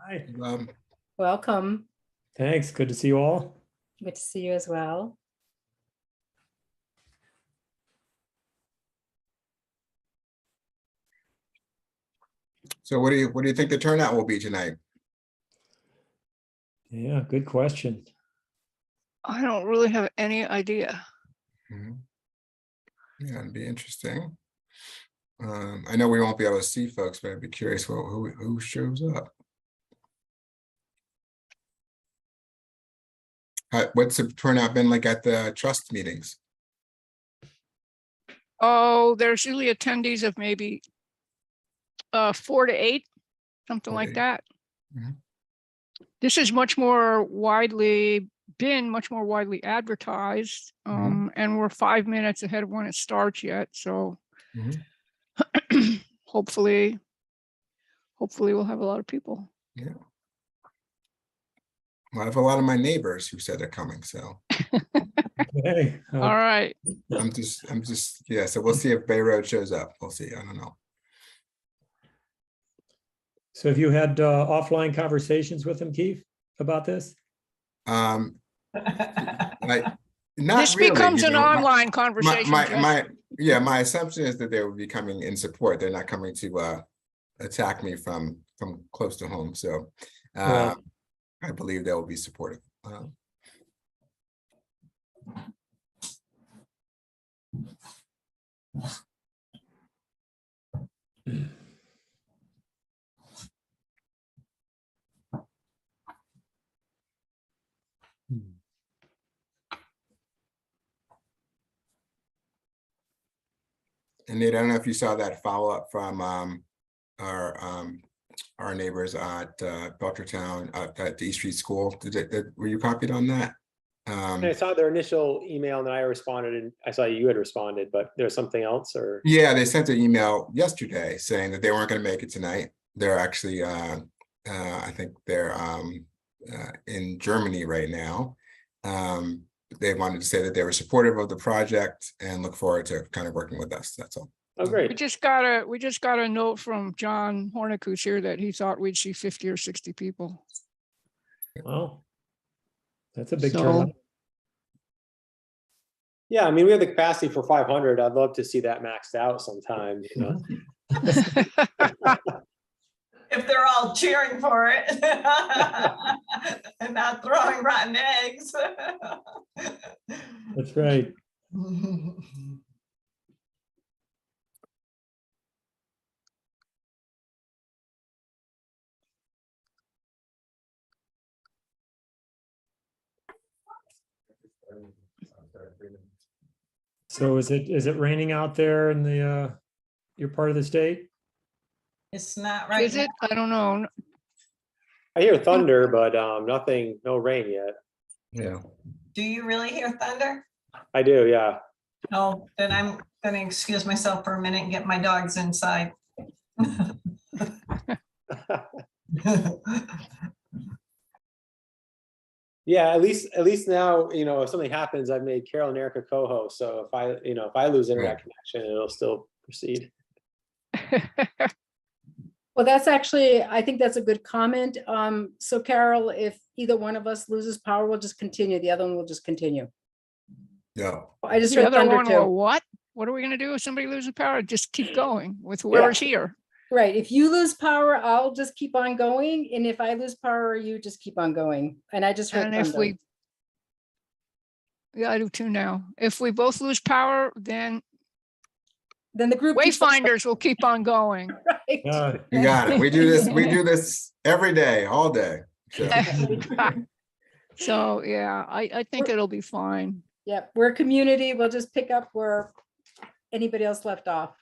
Hi. Welcome. Thanks. Good to see you all. Good to see you as well. So what do you think the turnout will be tonight? Yeah, good question. I don't really have any idea. Yeah, it'd be interesting. I know we won't be able to see folks, but I'd be curious who shows up. What's the turnout been like at the trust meetings? Oh, there's usually attendees of maybe 4 to 8, something like that. Mhm. This is much more widely advertised, and we're 5 minutes ahead of when it starts yet. So hopefully we'll have a lot of people. Yeah. I have a lot of my neighbors who said they're coming, so Hey, All right. I'm just yeah. So we'll see if Bay Road shows up. We'll see. I don't know. so have you had offline conversations with him, Keith, about this? Not This really, becomes you an know, online conversation. my assumption is that they will be coming in support. They're not coming to attack me from close to home. So Right. I believe they will be supportive. And Nate, I don't know if you saw that follow up from our neighbors at Belchertown at the East Street School. Were you copied on that? I saw their initial email and then I responded, and I saw you had responded, but there's something else, or? Yeah, they sent an email yesterday saying that they weren't going to make it tonight. They're actually, I think they're in Germany right now. They wanted to say that they were supportive of the project and look forward to kind of working with us. That's all. Oh, We great. just got a note from John Hornick, who's here, that he thought we'd see 50 or 60 people. Well, that's a big So- turnout. Yeah, I mean, we have the capacity for 500. I'd love to see that maxed out sometime, you know? If they're all cheering for it and not throwing rotten eggs. That's right. So is it raining out there in the your part of the state? It's not right Is now. it? I don't know. I hear thunder, but nothing, no rain yet. Yeah. Do you really hear thunder? I do, yeah. Oh, then I'm gonna excuse myself for a minute and get my dogs inside. Yeah, at least now, you know, if something happens, I've made Carol and Erica co-host. So if I lose internet connection, it'll still proceed. Well, that's actually, I think that's a good comment. So Carol, if either one of us loses power, we'll just continue. The other one will just continue. Yeah. I just The heard other thunder one, well, too. what? What are we going to do if somebody loses power? Just keep going with whoever's here. Right. If you lose power, I'll just keep on going. And if I lose power, you just keep on going. And I just heard And if thunder. yeah, I do too now. If we both lose power, then Then the group. keeps on Wayfinders will keep on going. going, right? You got it. We do this. We do this every day, all day. So. So yeah, I think it'll be fine. Yep, we're a community. We'll just pick up where anybody else left off.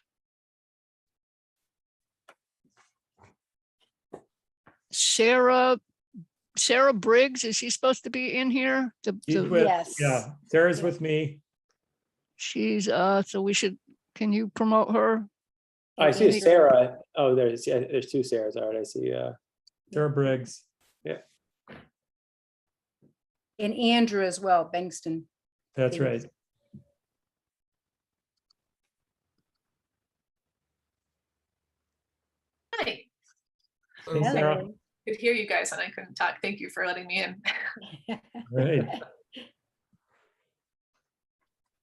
Sarah Briggs, is she supposed to be in here? She's with- Yes. Yeah, Sarah's with me. She's so we should, can you promote her? I see a Sarah. Oh, there's two Sarahs. All right, I see. Sarah Briggs. And Andrew as well, Bankston. That's right. Hi. Hey, Sarah. could hear you guys and I couldn't talk. Thank you for letting me in. Right.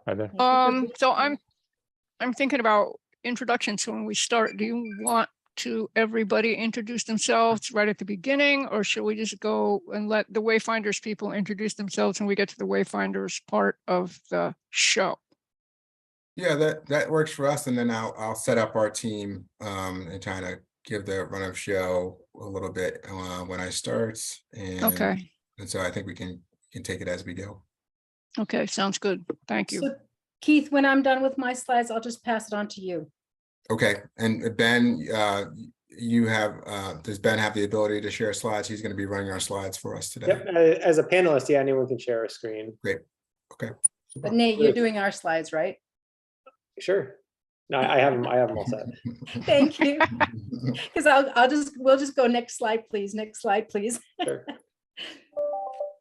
Are there? So I'm thinking about introductions. So when we start, do you want to everybody introduce themselves right at the beginning, or should we just go and let the Wayfinders people introduce themselves when we get to the Wayfinders part of the show? Yeah, that works for us. And then I'll set up our team and kind of give the run of show a little bit when I start. And, Okay, and so I think we can take it as we go. okay, sounds good. Thank you. So Keith, when I'm done with my slides, I'll just pass it on to you. Okay, and Ben, you have, does Ben have the ability to share slides? He's going to be running our slides for us today. Yep, as a panelist, yeah, anyone can share a screen. Great. Okay. But Nate, you're doing our slides, right? Sure. No, I have them all set. Thank you. Because we'll just go next slide, please. Next slide, please. Sure.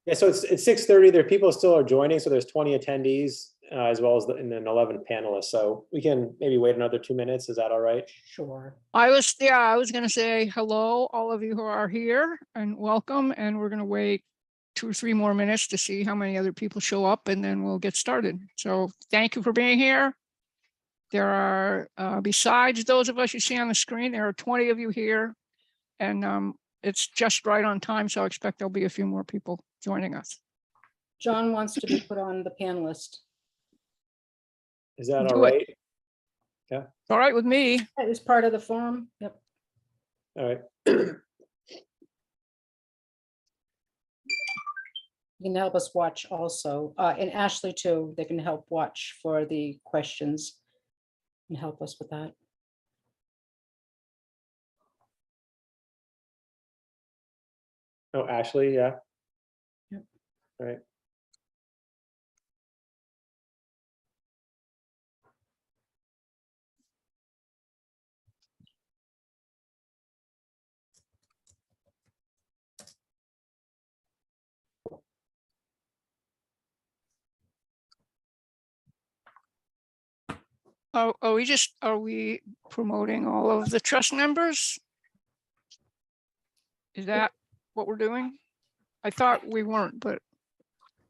Yeah, so it's 6:30. There are people still are joining, so there's 20 attendees as well as and then 11 panelists. So we can maybe wait another 2 minutes. Is that all right? Sure. I was going to say hello, all of you who are here, and welcome. And we're going to wait 2 or 3 more minutes to see how many other people show up, and then we'll get started. So thank you for being here. There are, besides those of us you see on the screen, there are 20 of you here, and it's just right on time. So I expect there'll be a few more people joining us. John wants to be put on the panelist. Is that Do all it. right? All right with me. That is part of the forum. Yep. All right. You can help us watch also, and Ashley too. They can help watch for the questions and help us with that. Oh, Ashley, yeah. Yep. All right. Oh, are we promoting all of the trust members? Is that what we're doing? I thought we weren't, but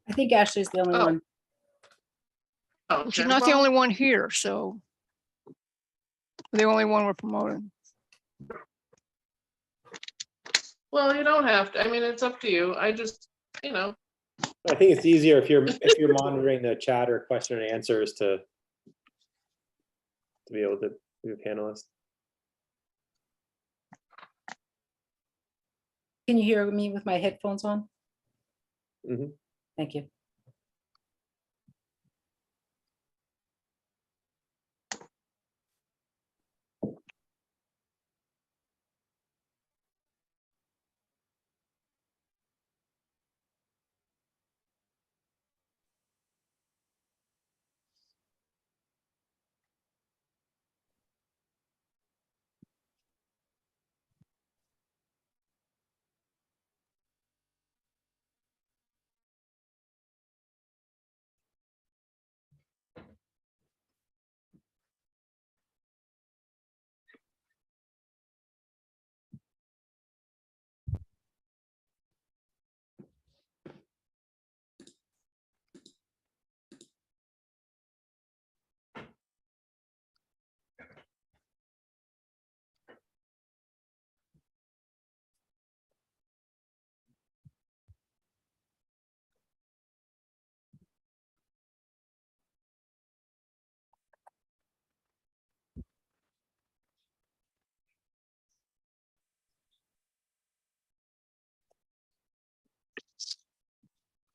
I think Ashley's the only Oh. one. Oh, she's not the well, only one here, so the only one we're promoting. well, you don't have to. I mean, it's up to you. I just, I think it's easier if you're monitoring the chat or question and answers to be able to be a panelist. Can you hear me with my headphones on? Mhm. Thank you.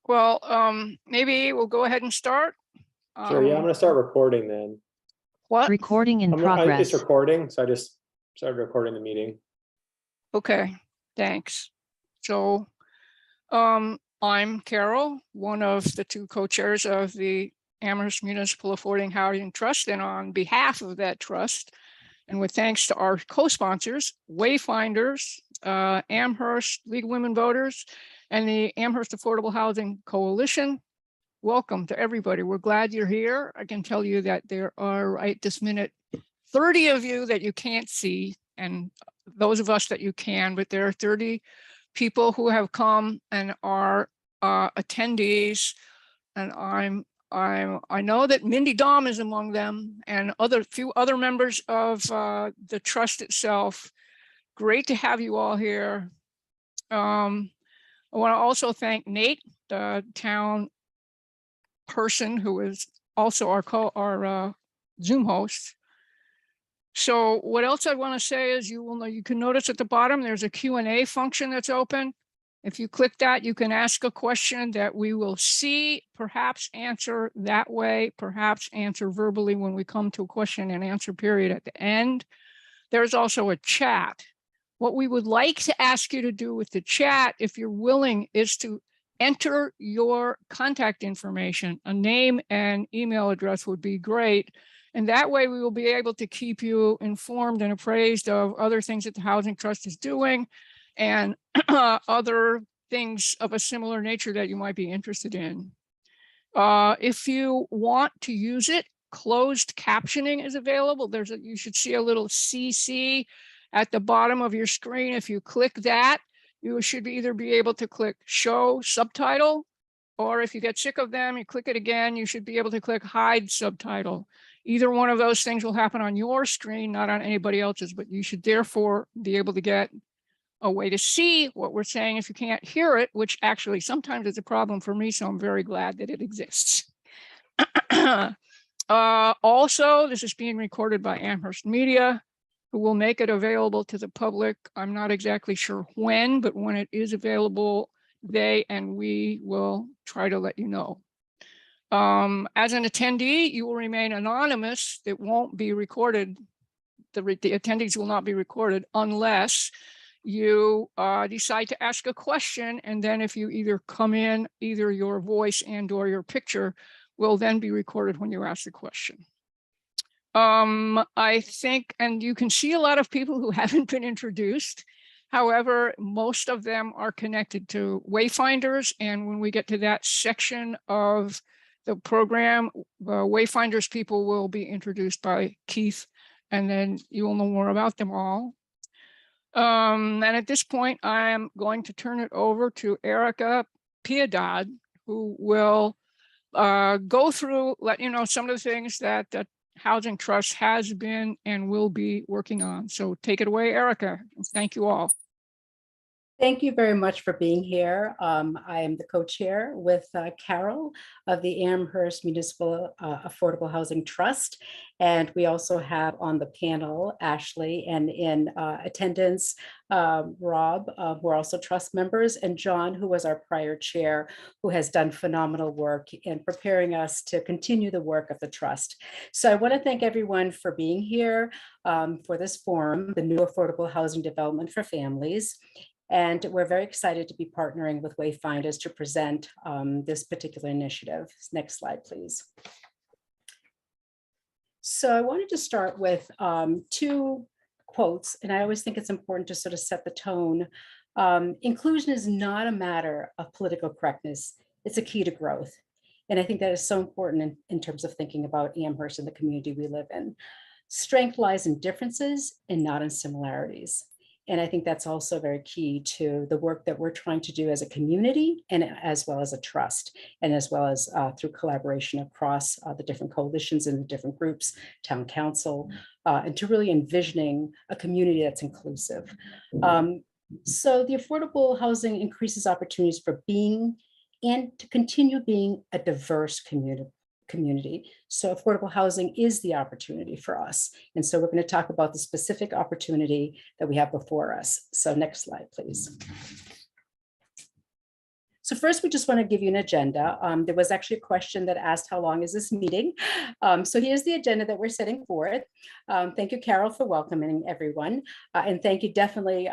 Well, maybe we'll go ahead and start. Sure, yeah, I'm gonna start recording then. What? Recording in It's progress. recording, so I just started recording the meeting. Okay, thanks. So, I'm Carol, one of the 2 co-chairs of the Amherst Municipal Affording Housing Trust, and on behalf of that trust, and with thanks to our co-sponsors, Wayfinders, Amherst League of Women Voters, and the Amherst Affordable Housing Coalition, welcome to everybody. We're glad you're here. I can tell you that there are right this minute 30 of you that you can't see, and those of us that you can, but there are 30 people who have come and are attendees. And I know that Mindy Dahm is among them, and few other members of the trust itself. Great to have you all here. I want to also thank Nate, the town person who is also our Zoom host. So what else I want to say is you can notice at the bottom, there's a Q&A function that's open. If you click that, you can ask a question that we will see, perhaps answer that way, perhaps answer verbally when we come to a question and answer period at the end. There's also a chat. What we would like to ask you to do with the chat, if you're willing, is to enter your contact information. A name and email address would be great. And that way we will be able to keep you informed and appraised of other things that the Housing Trust is doing and other things of a similar nature that you might be interested in. If you want to use it, closed captioning is available. You should see a little CC at the bottom of your screen. If you click that, you should either be able to click show subtitle, or if you get sick of them, you click it again, you should be able to click hide subtitle. Either one of those things will happen on your screen, not on anybody else's, but you should therefore be able to get a way to see what we're saying if you can't hear it, which actually sometimes is a problem for me, so I'm very glad that it exists. Also, this is being recorded by Amherst Media, who will make it available to the public. I'm not exactly sure when, but when it is available, they and we will try to let you know. As an attendee, you will remain anonymous. It won't be recorded. The attendees will not be recorded unless you decide to ask a question. And then if you either come in, either your voice and or your picture will then be recorded when you ask the question. I think, and you can see a lot of people who haven't been introduced. However, most of them are connected to Wayfinders. And when we get to that section of the program, Wayfinders people will be introduced by Keith, and then you will know more about them all. And at this point, I am going to turn it over to Erica Piedad, who will go through, let you know some of the things that the Housing Trust has been and will be working on. So take it away, Erica. Thank you all. Thank you very much for being here. I am the co-chair with Carol of the Amherst Municipal Affordable Housing Trust. And we also have on the panel, Ashley, and in attendance, Rob, who are also trust members, and John, who was our prior chair, who has done phenomenal work in preparing us to continue the work of the trust. So I want to thank everyone for being here for this forum, the New Affordable Housing Development for Families. And we're very excited to be partnering with Wayfinders to present this particular initiative. Next slide, please. So I wanted to start with two quotes, and I always think it's important to sort of set the tone. Inclusion is not a matter of political correctness. It's a key to growth. And I think that is so important in terms of thinking about Amherst and the community we live in. Strength lies in differences and not in similarities. And I think that's also very key to the work that we're trying to do as a community and as well as a trust, and as well as through collaboration across the different coalitions and the different groups, town council, and to really envisioning a community that's inclusive. So the affordable housing increases opportunities for being and to continue being a diverse community. So affordable housing is the opportunity for us. And so we're going to talk about the specific opportunity that we have before us. So next slide, please. So first, we just want to give you an agenda. There was actually a question that asked, how long is this meeting? So here's the agenda that we're setting for it. Thank you, Carol, for welcoming everyone. And thank you definitely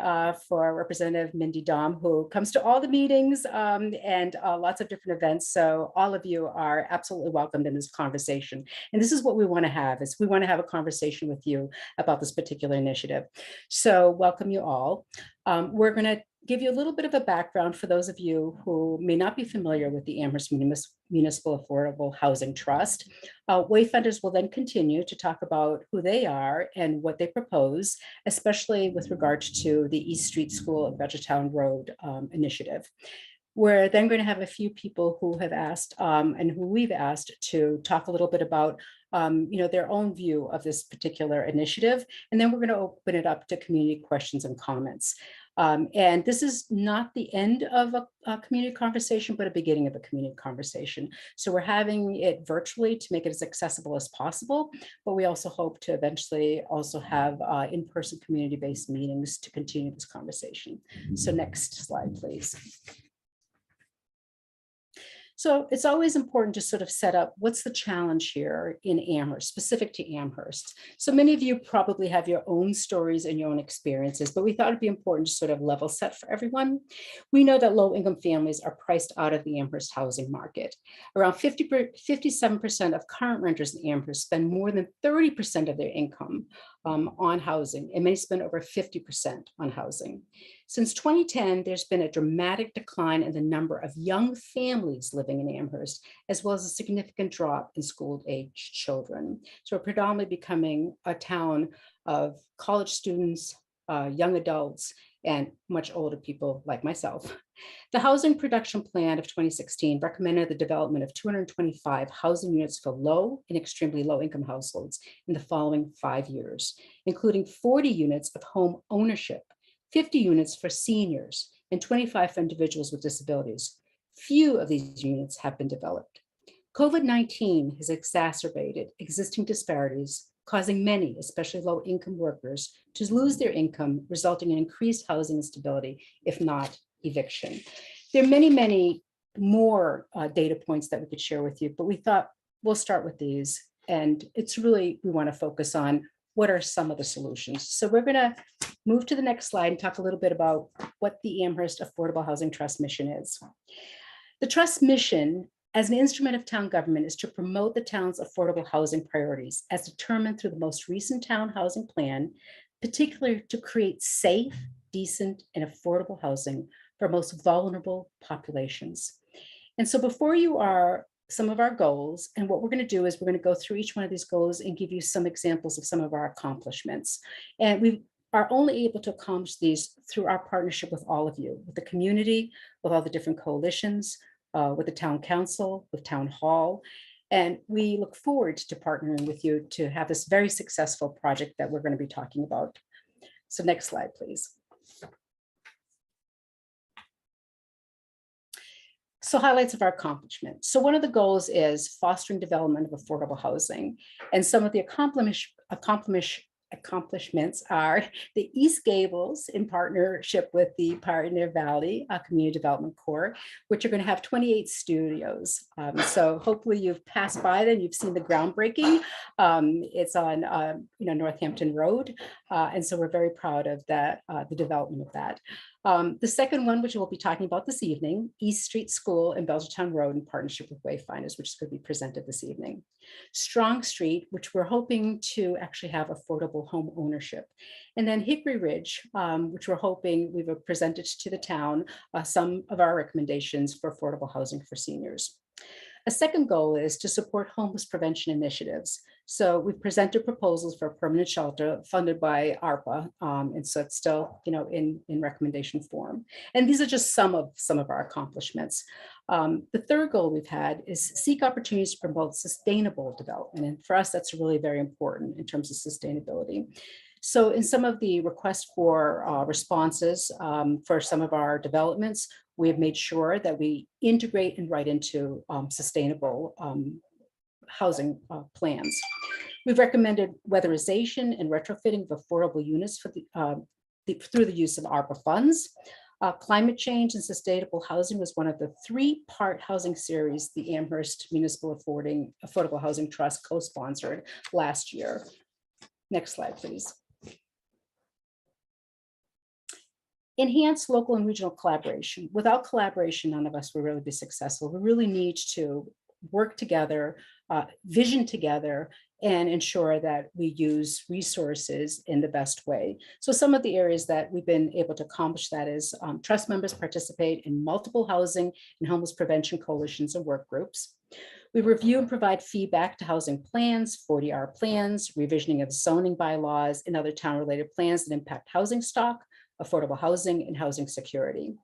for Representative Mindy Dahm, who comes to all the meetings and lots of different events. So all of you are absolutely welcomed in this conversation. And this is what we want to have, is we want to have a conversation with you about this particular initiative. So welcome you all. We're going to give you a little bit of a background for those of you who may not be familiar with the Amherst Municipal Affordable Housing Trust. Wayfinders will then continue to talk about who they are and what they propose, especially with regards to the East Street School and Belchertown Road initiative. We're then going to have a few people who have asked and who we've asked to talk a little bit about their own view of this particular initiative. And then we're going to open it up to community questions and comments. And this is not the end of a community conversation, but a beginning of a community conversation. So we're having it virtually to make it as accessible as possible, but we also hope to eventually also have in-person community-based meetings to continue this conversation. So next slide, please. So it's always important to sort of set up what's the challenge here in Amherst, specific to Amherst. So many of you probably have your own stories and your own experiences, but we thought it'd be important to sort of level set for everyone. We know that low-income families are priced out of the Amherst housing market. Around 57% of current renters in Amherst spend more than 30% of their income on housing, and many spend over 50% on housing. Since 2010, there's been a dramatic decline in the number of young families living in Amherst, as well as a significant drop in school-age children. So we're predominantly becoming a town of college students, young adults, and much older people like myself. The Housing Production Plan of 2016 recommended the development of 225 housing units for low and extremely low income households in the following 5 years, including 40 units of home ownership, 50 units for seniors, and 25 for individuals with disabilities. Few of these units have been developed. COVID-19 has exacerbated existing disparities, causing many, especially low-income workers, to lose their income, resulting in increased housing instability, if not eviction. There are many, many more data points that we could share with you, but we thought we'll start with these. And it's really, we want to focus on what are some of the solutions. So we're going to move to the next slide and talk a little bit about what the Amherst Affordable Housing Trust mission is. The Trust mission, as an instrument of town government, is to promote the town's affordable housing priorities as determined through the most recent town housing plan, particularly to create safe, decent, and affordable housing for most vulnerable populations. And so before you are some of our goals, and what we're going to do is we're going to go through each one of these goals and give you some examples of some of our accomplishments. And we are only able to accomplish these through our partnership with all of you, with the community, with all the different coalitions, with the town council, with town hall. And we look forward to partnering with you to have this very successful project that we're going to be talking about. So next slide, please. So highlights of our accomplishment. So one of the goals is fostering development of affordable housing. And some of the accomplishments are the East Gables in partnership with the Pioneer Valley Community Development Corps, which are going to have 28 studios. So hopefully you've passed by them, you've seen the groundbreaking. It's on Northampton Road. And so we're very proud of that, the development of that. The second one, which we'll be talking about this evening, East Street School and Belchertown Road in partnership with Wayfinders, which is going to be presented this evening. Strong Street, which we're hoping to actually have affordable home ownership. And then Hickory Ridge, which we're hoping we've presented to the town some of our recommendations for affordable housing for seniors. A second goal is to support homeless prevention initiatives. So we've presented proposals for a permanent shelter funded by ARPA. And so it's still, in recommendation form. And these are just some of our accomplishments. The third goal we've had is seek opportunities to promote sustainable development. And for us, that's really very important in terms of sustainability. So in some of the requests for responses for some of our developments, we have made sure that we integrate and write into sustainable housing plans. We've recommended weatherization and retrofitting of affordable units for through the use of ARPA funds. Climate change and sustainable housing was one of the 3-part housing series the Amherst Municipal Affordable Housing Trust co-sponsored last year. Next slide, please. Enhance local and regional collaboration. Without collaboration, none of us will really be successful. We really need to work together, vision together, and ensure that we use resources in the best way. So some of the areas that we've been able to accomplish that is trust members participate in multiple housing and homeless prevention coalitions and work groups. We review and provide feedback to housing plans, 40R plans, revisioning of zoning bylaws, and other town-related plans that impact housing stock, affordable housing, and housing security.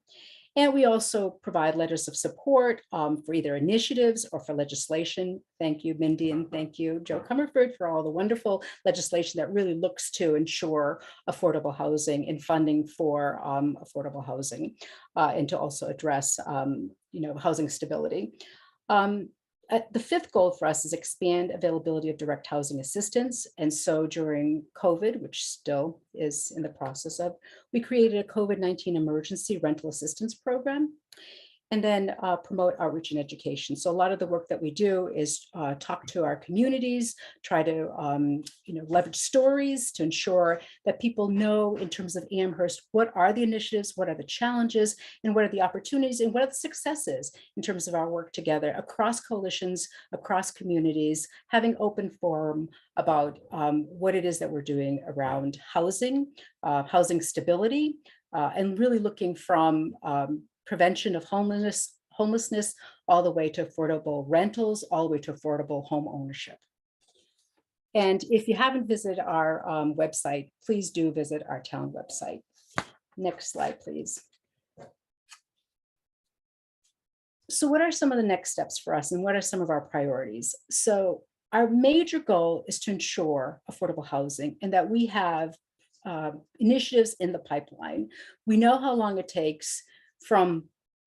And we also provide letters of support for either initiatives or for legislation. Thank you, Mindy, and thank you, Joe Comerford, for all the wonderful legislation that really looks to ensure affordable housing and funding for affordable housing, and to also address housing stability. The fifth goal for us is expand availability of direct housing assistance. And so during COVID, which still is in the process of, we created a COVID-19 emergency rental assistance program. And then promote outreach and education. So a lot of the work that we do is talk to our communities, try to leverage stories to ensure that people know in terms of Amherst, what are the initiatives, what are the challenges, and what are the opportunities, and what are the successes in terms of our work together across coalitions, across communities, having open forum about what it is that we're doing around housing, housing stability, and really looking from prevention of homelessness, all the way to affordable rentals, all the way to affordable home ownership. And if you haven't visited our website, please do visit our town website. Next slide, please. So what are some of the next steps for us and what are some of our priorities? So our major goal is to ensure affordable housing and that we have initiatives in the pipeline. We know how long it takes from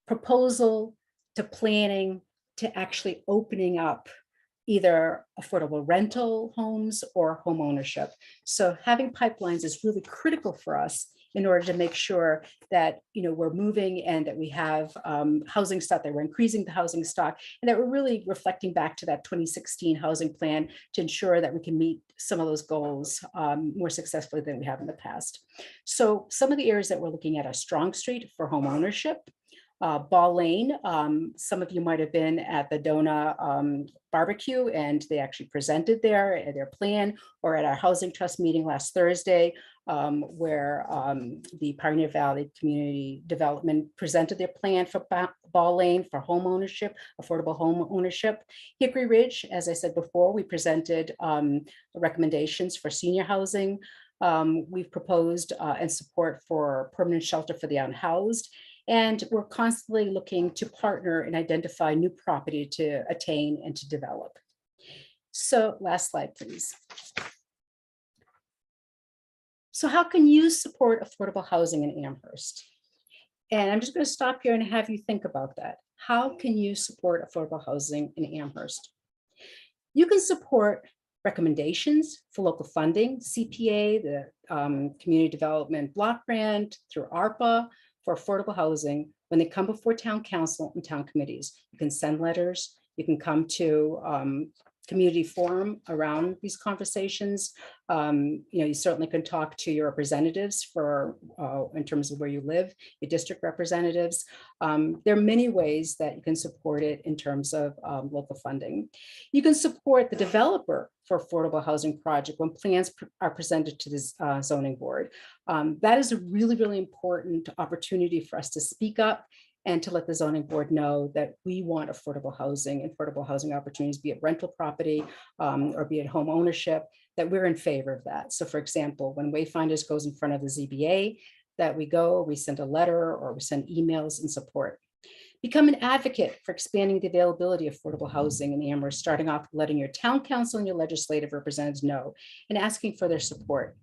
proposal to planning to actually opening up either affordable rental homes or home ownership. So having pipelines is really critical for us in order to make sure that we're moving and that we have housing stock, that we're increasing the housing stock, and that we're really reflecting back to that 2016 housing plan to ensure that we can meet some of those goals more successfully than we have in the past. So some of the areas that we're looking at are Strong Street for home ownership, Ball Lane. Some of you might have been at the Dona barbecue and they actually presented their plan, or at our Housing Trust meeting last Thursday, where the Pioneer Valley Community Development presented their plan for Ball Lane for home ownership, affordable home ownership. Hickory Ridge, as I said before, we presented recommendations for senior housing. We've proposed and support for permanent shelter for the unhoused. And we're constantly looking to partner and identify new property to attain and to develop. So last slide, please. So how can you support affordable housing in Amherst? And I'm just going to stop here and have you think about that. How can you support affordable housing in Amherst? You can support recommendations for local funding, CPA, the Community Development Block Grant, through ARPA, for affordable housing when they come before town council and town committees. You can send letters, you can come to community forum around these conversations. You certainly can talk to your representatives for in terms of where you live, your district representatives. There are many ways that you can support it in terms of local funding. You can support the developer for affordable housing project when plans are presented to this zoning board. That is a really, really important opportunity for us to speak up and to let the zoning board know that we want affordable housing opportunities, be it rental property or be it home ownership, that we're in favor of that. So for example, when Wayfinders goes in front of the ZBA, that we send a letter or we send emails in support. Become an advocate for expanding the availability of affordable housing in Amherst, starting off letting your town council and your legislative representatives know and asking for their support.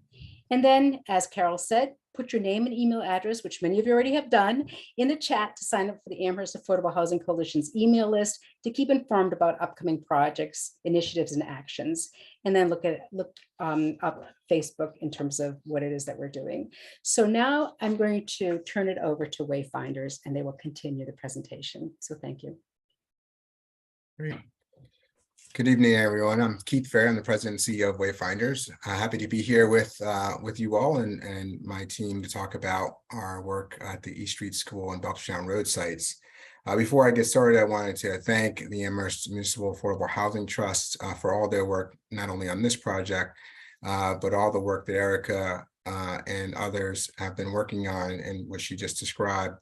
And then, as Carol said, put your name and email address, which many of you already have done, in the chat to sign up for the Amherst Affordable Housing Coalition's email list to keep informed about upcoming projects, initiatives, and actions. And then look up Facebook in terms of what it is that we're doing. So now I'm going to turn it over to Wayfinders and they will continue the presentation. So thank you. Great. Good evening, everyone. I'm Keith Fair. I'm the president and CEO of Wayfinders. Happy to be here with you all and my team to talk about our work at the East Street School and Belchertown Road sites. Before I get started, I wanted to thank the Amherst Municipal Affordable Housing Trust for all their work, not only on this project, but all the work that Erica and others have been working on and what she just described.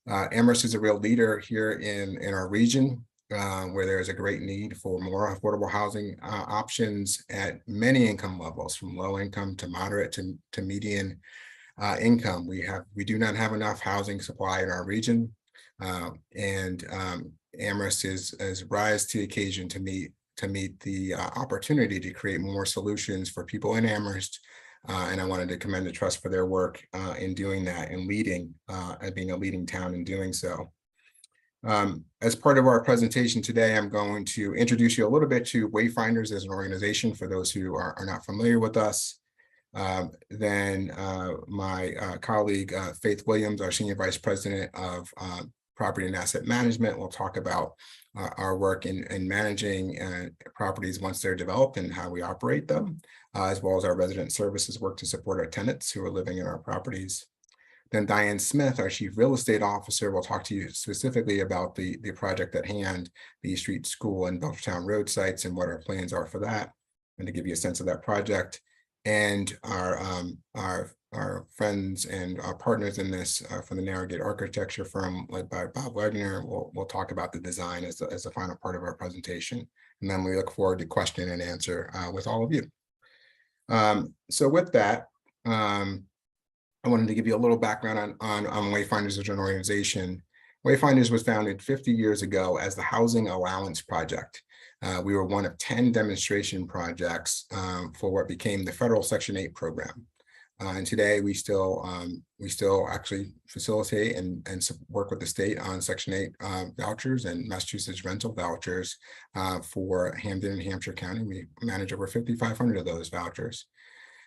Amherst is a real leader here in our region. where there is a great need for more affordable housing options at many income levels, from low income to moderate to median income. We do not have enough housing supply in our region, and Amherst is rise to the occasion to meet the opportunity to create more solutions for people in Amherst. And I wanted to commend the trust for their work in doing that and leading and being a leading town in doing so. As part of our presentation today, I'm going to introduce you a little bit to Wayfinders as an organization for those who are not familiar with us. Then my colleague Faith Williams, our Senior Vice President of Property and Asset Management, will talk about our work in managing properties once they're developed and how we operate them, as well as our resident services work to support our tenants who are living in our properties. Then Diane Smith, our Chief Real Estate Officer, will talk to you specifically about the project at hand, the East Street School and Belchertown Road sites, and what our plans are for that, and to give you a sense of that project. And our friends and our partners in this from the Narrowgate Architecture firm led by Bob Wagner will talk about the design as the final part of our presentation. And then we look forward to question and answer with all of you. So with that, I wanted to give you a little background on Wayfinders as an organization. Wayfinders was founded 50 years ago as the Housing Allowance Project. We were one of 10 demonstration projects for what became the federal Section 8 program. And today we still actually facilitate and work with the state on Section 8 vouchers and Massachusetts rental vouchers for Hampden and Hampshire County. We manage over 5,500 of those vouchers.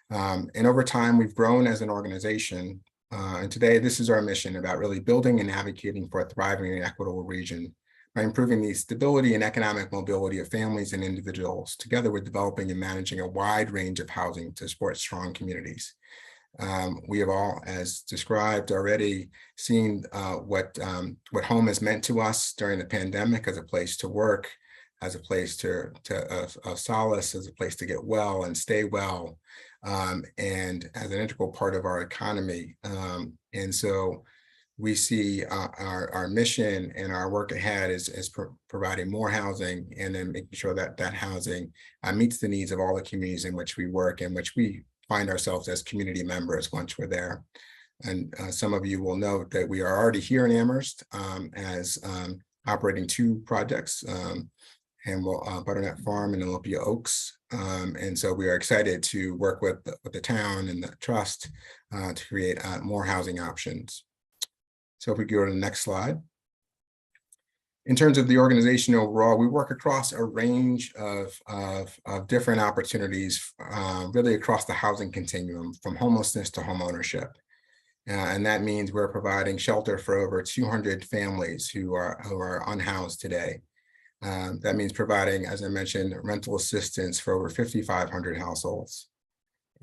And over time, we've grown as an organization. And today, this is our mission about really building and advocating for a thriving and equitable region by improving the stability and economic mobility of families and individuals, together with developing and managing a wide range of housing to support strong communities. We have all, as described already, seen what home has meant to us during the pandemic as a place to work, as a place to solace, as a place to get well and stay well, and as an integral part of our economy. And so we see our mission and our work ahead is providing more housing, and then making sure that that housing meets the needs of all the communities in which we work, in which we find ourselves as community members once we're there. And some of you will note that we are already here in Amherst as operating 2 projects, and Butternut Farm and Olympia Oaks. And so we are excited to work with the town and the trust to create more housing options. So if we go to the next slide. In terms of the organization overall, we work across a range of different opportunities, really across the housing continuum, from homelessness to home ownership. And that means we're providing shelter for over 200 families who are unhoused today. That means providing, as I mentioned, rental assistance for over 5,500 households.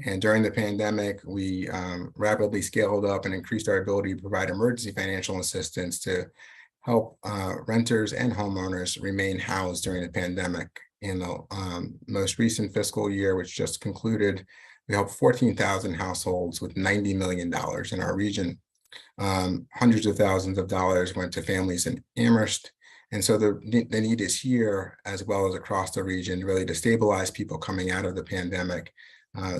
And during the pandemic, we rapidly scaled up and increased our ability to provide emergency financial assistance to help renters and homeowners remain housed during the pandemic. In the most recent fiscal year, which just concluded, we helped 14,000 households with $90 million in our region. Hundreds of thousands of dollars went to families in Amherst. And so the need is here, as well as across the region, really to stabilize people coming out of the pandemic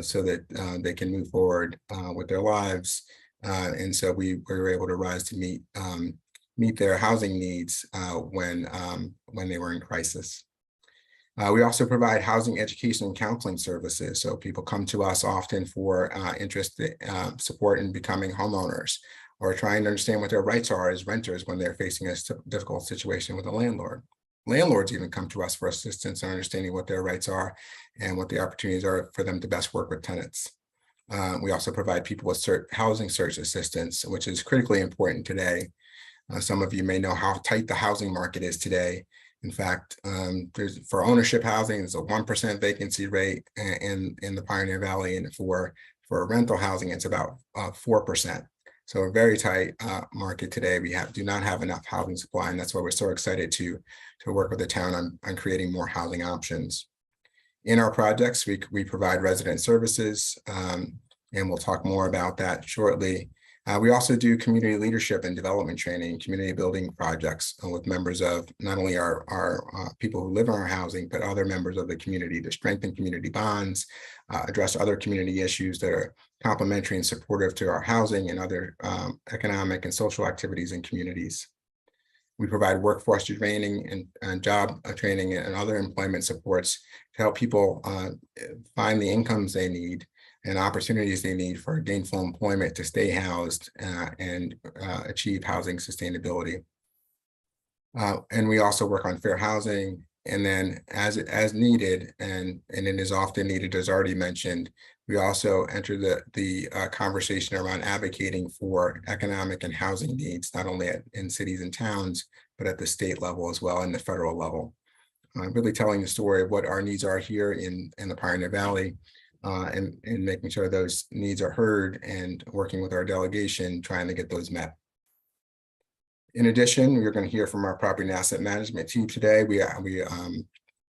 so that they can move forward with their lives. And so we were able to rise to meet their housing needs when they were in crisis. We also provide housing education and counseling services. So people come to us often for support in becoming homeowners, or trying to understand what their rights are as renters when they're facing a difficult situation with a landlord. Landlords even come to us for assistance in understanding what their rights are and what the opportunities are for them to best work with tenants. We also provide people with housing search assistance, which is critically important today. Some of you may know how tight the housing market is today. In fact, for ownership housing, there's a 1% vacancy rate in the Pioneer Valley, and for rental housing, it's about 4%. So a very tight market today. We do not have enough housing supply, and that's why we're so excited to work with the town on creating more housing options. In our projects, we provide resident services, and we'll talk more about that shortly. We also do community leadership and development training, community building projects with members of not only our people who live in our housing, but other members of the community to strengthen community bonds, address other community issues that are complementary and supportive to our housing and other economic and social activities in communities. We provide workforce training and job training and other employment supports to help people find the incomes they need and opportunities they need for gainful employment to stay housed and achieve housing sustainability. And we also work on fair housing, and then as needed, and it is often needed, as already mentioned, we also enter the conversation around advocating for economic and housing needs, not only in cities and towns, but at the state level as well and the federal level. Really telling the story of what our needs are here in the Pioneer Valley, and making sure those needs are heard and working with our delegation, trying to get those met. In addition, we're going to hear from our property and asset management team today.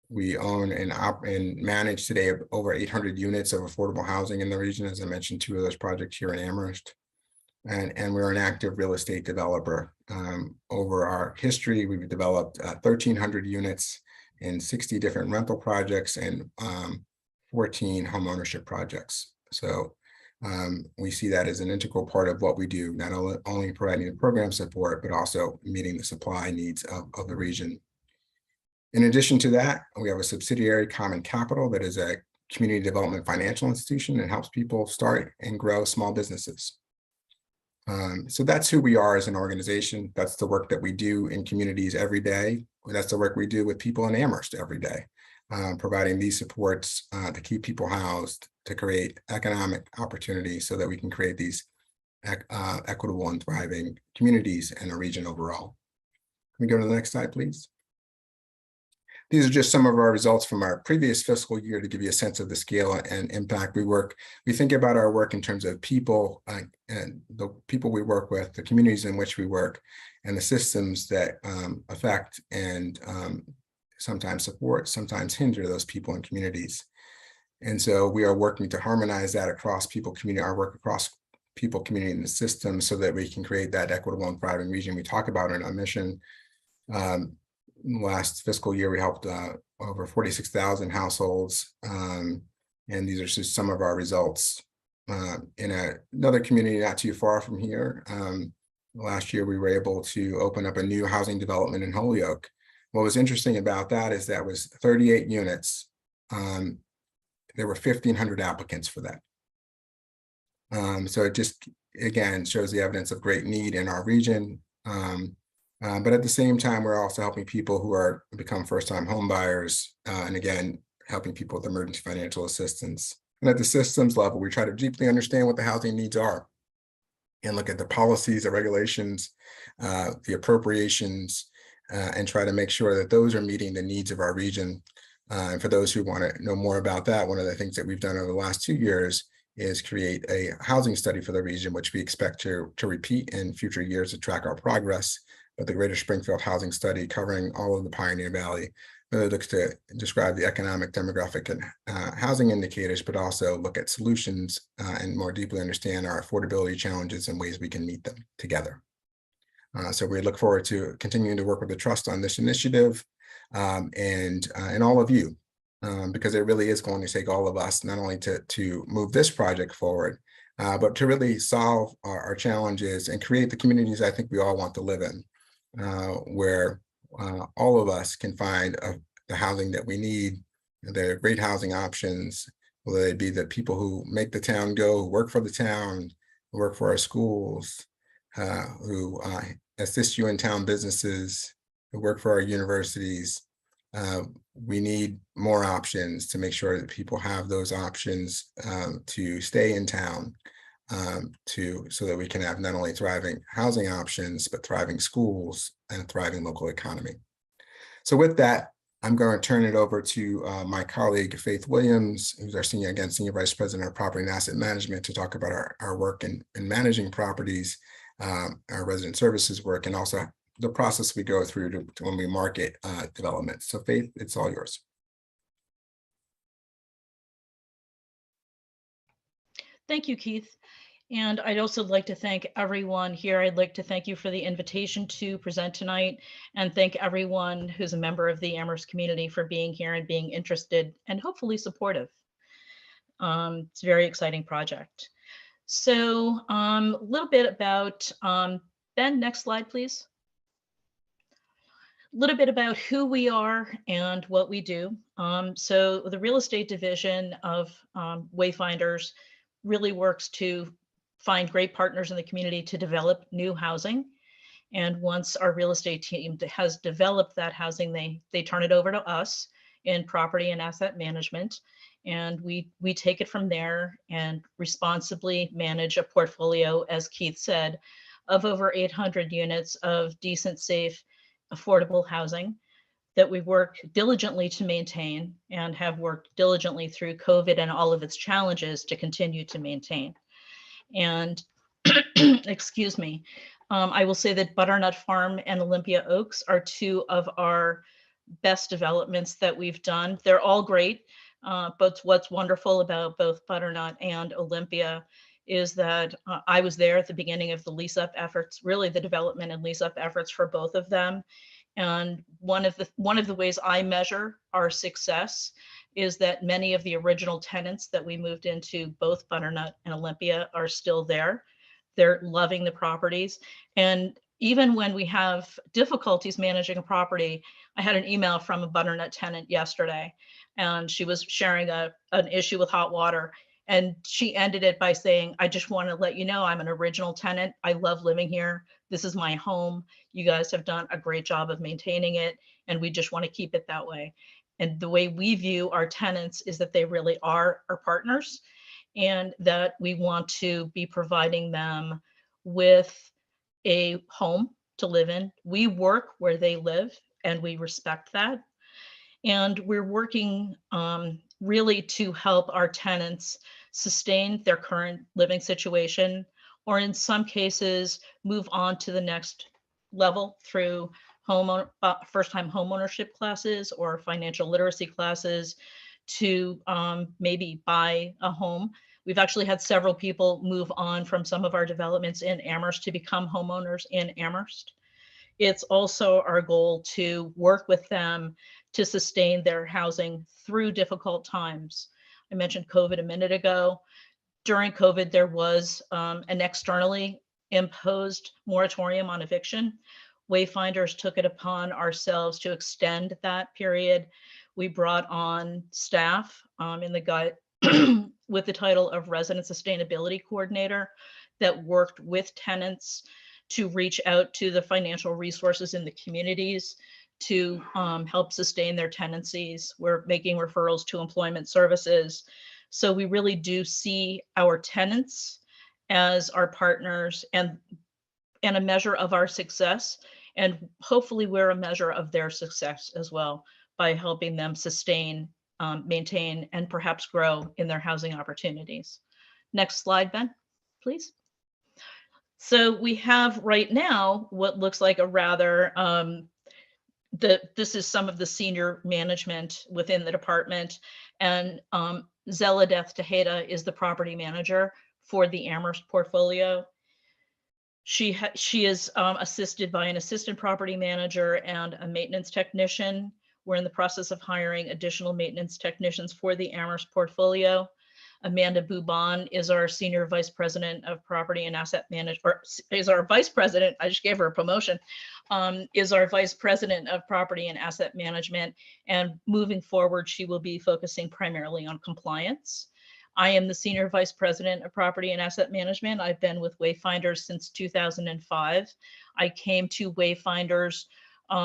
We own and manage today over 800 units of affordable housing in the region. As I mentioned, 2 of those projects here in Amherst. And we're an active real estate developer. Over our history, we've developed 1,300 units in 60 different rental projects and 14 homeownership projects. So we see that as an integral part of what we do, not only providing the program support, but also meeting the supply needs of the region. In addition to that, we have a subsidiary, Common Capital, that is a community development financial institution that helps people start and grow small businesses. So that's who we are as an organization. That's the work that we do in communities every day. That's the work we do with people in Amherst every day, providing these supports to keep people housed, to create economic opportunities so that we can create these equitable and thriving communities in the region overall. Can we go to the next slide, please? These are just some of our results from our previous fiscal year to give you a sense of the scale and impact we think about our work in terms of people and the people we work with, the communities in which we work, and the systems that affect and sometimes support, sometimes hinder those people and communities. And so we are working to harmonize that across people, community, our work across people, community, and the system so that we can create that equitable and thriving region we talk about in our mission. Last fiscal year, we helped over 46,000 households, and these are just some of our results. In another community not too far from here, last year we were able to open up a new housing development in Holyoke. What was interesting about that is that was 38 units. There were 1,500 applicants for that. So it just, again, shows the evidence of great need in our region. But at the same time, we're also helping people who become first-time home buyers, and again, helping people with emergency financial assistance. And at the systems level, we try to deeply understand what the housing needs are and look at the policies, the regulations, the appropriations, and try to make sure that those are meeting the needs of our region. And for those who want to know more about that, one of the things that we've done over the last 2 years is create a housing study for the region, which we expect to repeat in future years to track our progress. But the Greater Springfield Housing Study, covering all of the Pioneer Valley, really looks to describe the economic, demographic, and housing indicators, but also look at solutions and more deeply understand our affordability challenges and ways we can meet them together. So we look forward to continuing to work with the Trust on this initiative and all of you, because it really is going to take all of us, not only to move this project forward, but to really solve our challenges and create the communities I think we all want to live in. Where all of us can find the housing that we need. There are great housing options, whether they be the people who make the town go, who work for the town, who work for our schools, who assist you in town businesses, who work for our universities. We need more options to make sure that people have those options to stay in town. So that we can have not only thriving housing options, but thriving schools and a thriving local economy. So with that, I'm going to turn it over to my colleague, Faith Williams, who's our Senior Vice President of Property and Asset Management, to talk about our work in managing properties, our resident services work, and also the process we go through to when we market developments. So Faith, it's all yours. Thank you, Keith. And I'd also like to thank everyone here. I'd like to thank you for the invitation to present tonight, and thank everyone who's a member of the Amherst community for being here and being interested and hopefully supportive. It's a very exciting project. So a little bit about, Ben, next slide, please. A little bit about who we are and what we do. So the real estate division of Wayfinders really works to find great partners in the community to develop new housing. And once our real estate team has developed that housing, they turn it over to us in property and asset management. And we take it from there and responsibly manage a portfolio, as Keith said, of over 800 units of decent, safe, affordable housing that we work diligently to maintain and have worked diligently through COVID and all of its challenges to continue to maintain. And excuse me, I will say that Butternut Farm and Olympia Oaks are two of our best developments that we've done. They're all great, but what's wonderful about both Butternut and Olympia is that I was there at the beginning of the lease up efforts, really the development and lease up efforts for both of them. And one of the ways I measure our success is that many of the original tenants that we moved into both Butternut and Olympia are still there. They're loving the properties. And even when we have difficulties managing a property, I had an email from a Butternut tenant yesterday, and she was sharing an issue with hot water. And she ended it by saying, I just want to let you know I'm an original tenant. I love living here. This is my home. You guys have done a great job of maintaining it, and we just want to keep it that way. And the way we view our tenants is that they really are our partners, and that we want to be providing them with a home to live in. We work where they live, and we respect that. And we're working really to help our tenants sustain their current living situation, or in some cases, move on to the next level through first-time homeownership classes or financial literacy classes to maybe buy a home. We've actually had several people move on from some of our developments in Amherst to become homeowners in Amherst. It's also our goal to work with them to sustain their housing through difficult times. I mentioned COVID a minute ago. During COVID, there was an externally imposed moratorium on eviction. Wayfinders took it upon ourselves to extend that period. We brought on staff in the guide with the title of Resident Sustainability Coordinator that worked with tenants to reach out to the financial resources in the communities to help sustain their tenancies. We're making referrals to employment services. So we really do see our tenants as our partners and a measure of our success. And hopefully we're a measure of their success as well by helping them sustain, maintain, and perhaps grow in their housing opportunities. Next slide, Ben, please. So we have right now what looks like a rather, this is some of the senior management within the department, and Zeladeth Tejeda is the property manager for the Amherst portfolio. She is assisted by an assistant property manager and a maintenance technician. We're in the process of hiring additional maintenance technicians for the Amherst portfolio. Amanda Bouban is our senior vice president of property and asset management, or is our vice president, I just gave her a promotion, is our vice president of property and asset management. And moving forward, she will be focusing primarily on compliance. I am the senior vice president of property and asset management. I've been with Wayfinders since 2005. I came to Wayfinders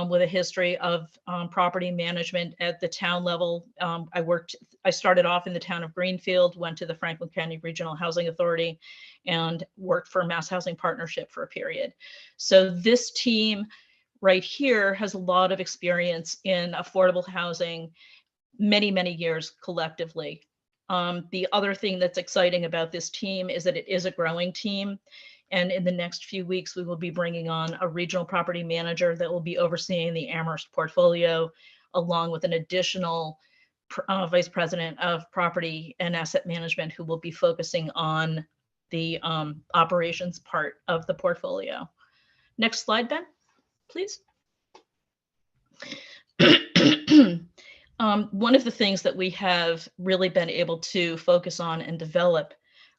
with a history of property management at the town level. I started off in the town of Greenfield, went to the Franklin County Regional Housing Authority, and worked for Mass Housing Partnership for a period. So this team right here has a lot of experience in affordable housing, many, many years collectively. The other thing that's exciting about this team is that it is a growing team. And in the next few weeks, we will be bringing on a regional property manager that will be overseeing the Amherst portfolio, along with an additional vice president of property and asset management who will be focusing on the operations part of the portfolio. Next slide, Ben, please. One of the things that we have really been able to focus on and develop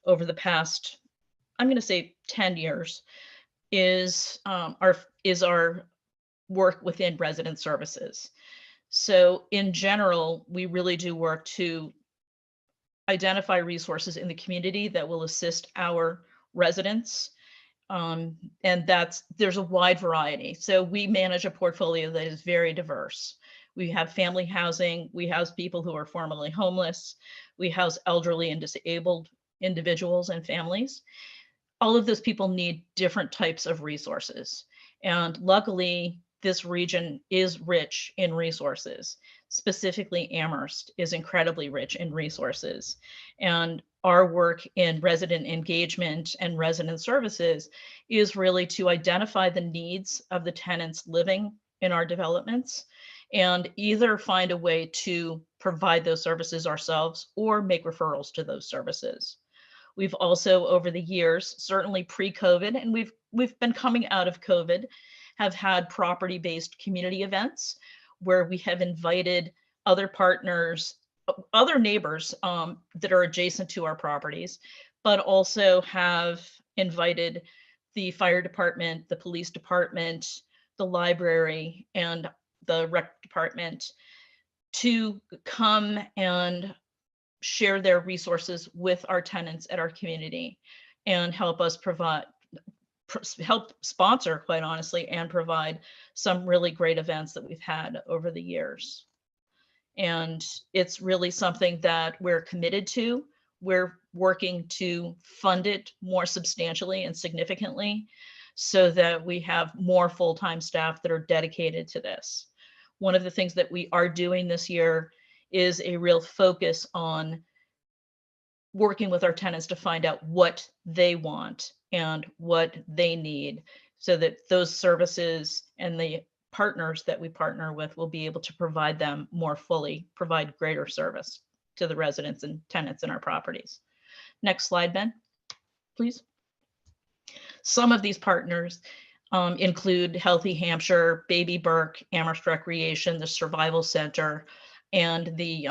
over the past, I'm going to say 10 years, is our work within resident services. So in general, we really do work to identify resources in the community that will assist our residents. And there's a wide variety. So we manage a portfolio that is very diverse. We have family housing, we house people who are formerly homeless, we house elderly and disabled individuals and families. All of those people need different types of resources. And luckily, this region is rich in resources. Specifically, Amherst is incredibly rich in resources. And our work in resident engagement and resident services is really to identify the needs of the tenants living in our developments and either find a way to provide those services ourselves or make referrals to those services. We've also, over the years, certainly pre-COVID, and we've been coming out of COVID, have had property-based community events where we have invited other partners, other neighbors that are adjacent to our properties, but also have invited the fire department, the police department, the library, and the rec department to come and share their resources with our tenants at our community and help us help sponsor, quite honestly, and provide some really great events that we've had over the years. And it's really something that we're committed to. We're working to fund it more substantially and significantly so that we have more full-time staff that are dedicated to this. One of the things that we are doing this year is a real focus on working with our tenants to find out what they want and what they need so that those services and the partners that we partner with will be able to provide them more fully, provide greater service to the residents and tenants in our properties. Next slide, Ben, please. Some of these partners include Healthy Hampshire, Baby Burke, Amherst Recreation, the Survival Center, and the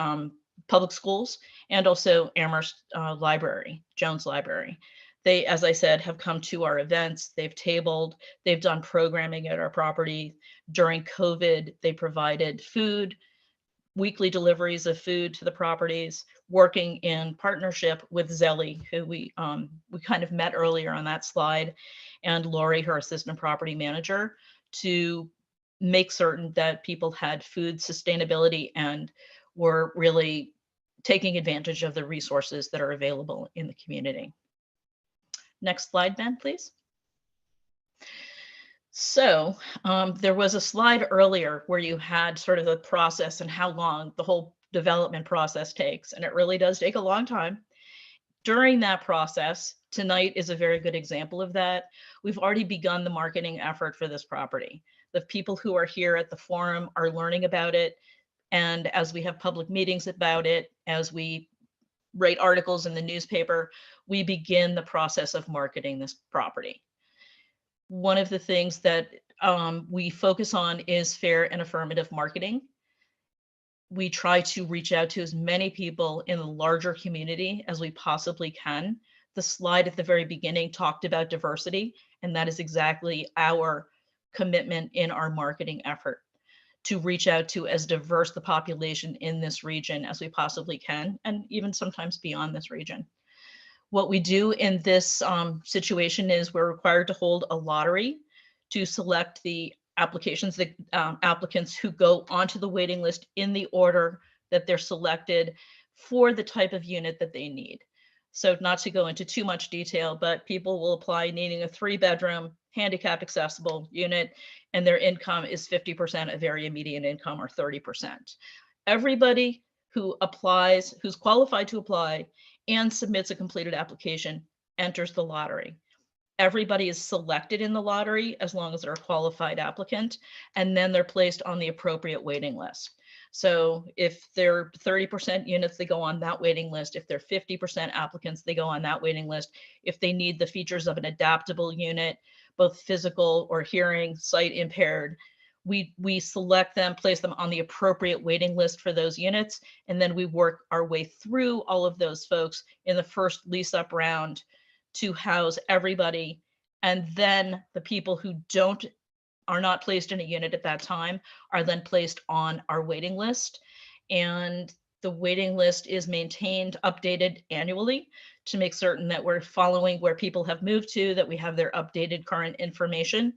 public schools, and also Amherst Library, Jones Library. They, as I said, have come to our events, they've tabled, they've done programming at our property. During COVID, they provided food, weekly deliveries of food to the properties, working in partnership with Zelly, who we kind of met earlier on that slide, and Lori, her assistant property manager, to make certain that people had food sustainability and were really taking advantage of the resources that are available in the community. Next slide, Ben, please. So there was a slide earlier where you had sort of the process and how long the whole development process takes, and it really does take a long time. During that process, tonight is a very good example of that. We've already begun the marketing effort for this property. The people who are here at the forum are learning about it, and as we have public meetings about it, as we write articles in the newspaper, we begin the process of marketing this property. One of the things that we focus on is fair and affirmative marketing. We try to reach out to as many people in the larger community as we possibly can. The slide at the very beginning talked about diversity, and that is exactly our commitment in our marketing effort, to reach out to as diverse the population in this region as we possibly can, and even sometimes beyond this region. What we do in this situation is we're required to hold a lottery to select the applications, the applicants who go onto the waiting list in the order that they're selected for the type of unit that they need. So not to go into too much detail, but people will apply needing a 3-bedroom, handicap accessible unit, and their income is 50% of area median income or 30%. Everybody who applies, who's qualified to apply and submits a completed application enters the lottery. Everybody is selected in the lottery as long as they're a qualified applicant, and then they're placed on the appropriate waiting list. So if they're 30% units, they go on that waiting list. If they're 50% applicants, they go on that waiting list. If they need the features of an adaptable unit, both physical or hearing, sight impaired, we select them, place them on the appropriate waiting list for those units, and then we work our way through all of those folks in the first lease up round to house everybody. And then the people who are not placed in a unit at that time are then placed on our waiting list. And the waiting list is maintained, updated annually to make certain that we're following where people have moved to, that we have their updated current information.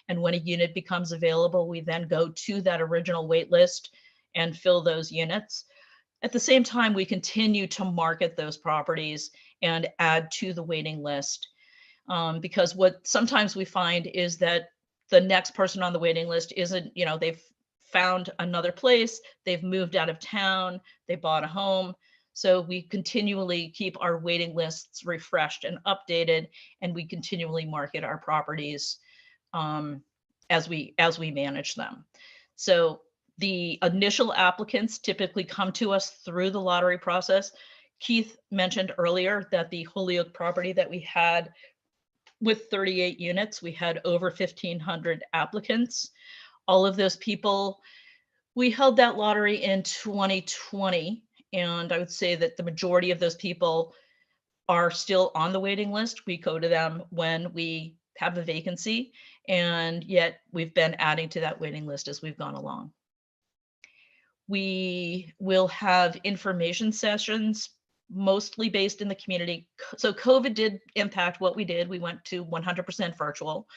And when a unit becomes available, we then go to that original wait list and fill those units. At the same time, we continue to market those properties and add to the waiting list. Because what sometimes we find is that the next person on the waiting list isn't, they've found another place, they've moved out of town, they bought a home. So we continually keep our waiting lists refreshed and updated, and we continually market our properties as we manage them. So the initial applicants typically come to us through the lottery process. Keith mentioned earlier that the Holyoke property that we had with 38 units, we had over 1,500 applicants. All of those people, we held that lottery in 2020. And I would say that the majority of those people are still on the waiting list. We go to them when we have a vacancy, and yet we've been adding to that waiting list as we've gone along. We will have information sessions mostly based in the community. So COVID did impact what we did. We went to 100% virtual.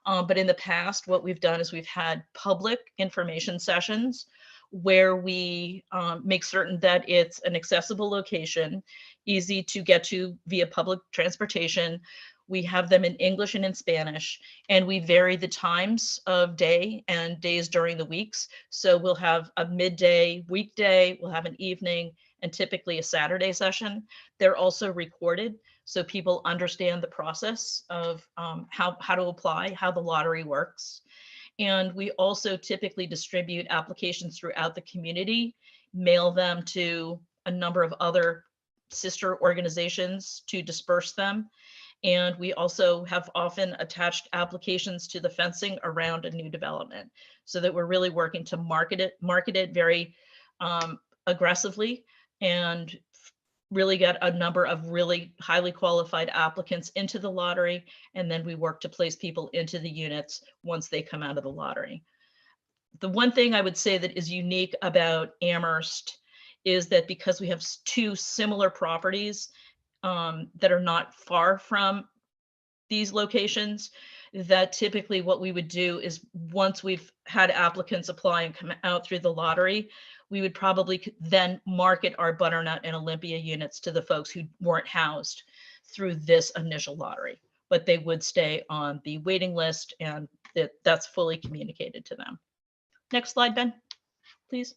But in the past, what we've done is we've had public information sessions where we make certain that it's an accessible location, easy to get to via public transportation. We have them in English and in Spanish, and we vary the times of day and days during the weeks. So we'll have a midday weekday, we'll have an evening, and typically a Saturday session. They're also recorded, so people understand the process of how to apply, how the lottery works. And we also typically distribute applications throughout the community, mail them to a number of other sister organizations to disperse them. And we also have often attached applications to the fencing around a new development, so that we're really working to market it very aggressively, and really get a number of really highly qualified applicants into the lottery. And then we work to place people into the units once they come out of the lottery. The one thing I would say that is unique about Amherst is that because we have two similar properties that are not far from these locations, that typically what we would do is once we've had applicants apply and come out through the lottery, we would probably then market our Butternut and Olympia units to the folks who weren't housed through this initial lottery, but they would stay on the waiting list, and that's fully communicated to them. Next slide, Ben, please.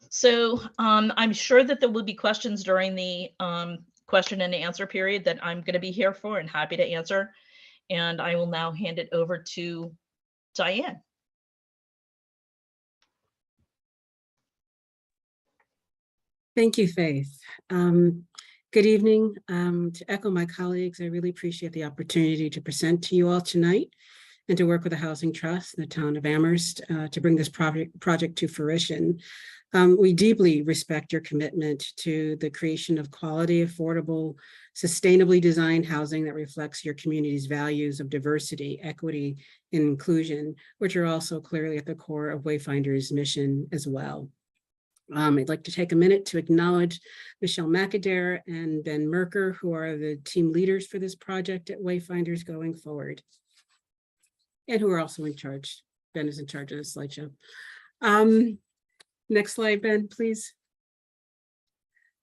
So I'm sure that there will be questions during the question and answer period that I'm going to be here for and happy to answer. And I will now hand it over to Diane. Thank you, Faith. Good evening. To echo my colleagues, I really appreciate the opportunity to present to you all tonight and to work with the Housing Trust in the town of Amherst to bring this project to fruition. We deeply respect your commitment to the creation of quality, affordable, sustainably designed housing that reflects your community's values of diversity, equity, and inclusion, which are also clearly at the core of Wayfinder's mission as well. I'd like to take a minute to acknowledge Michelle McAdare and Ben Merker, who are the team leaders for this project at Wayfinders going forward, and who are also in charge. Ben is in charge of the slideshow. Next slide, Ben, please.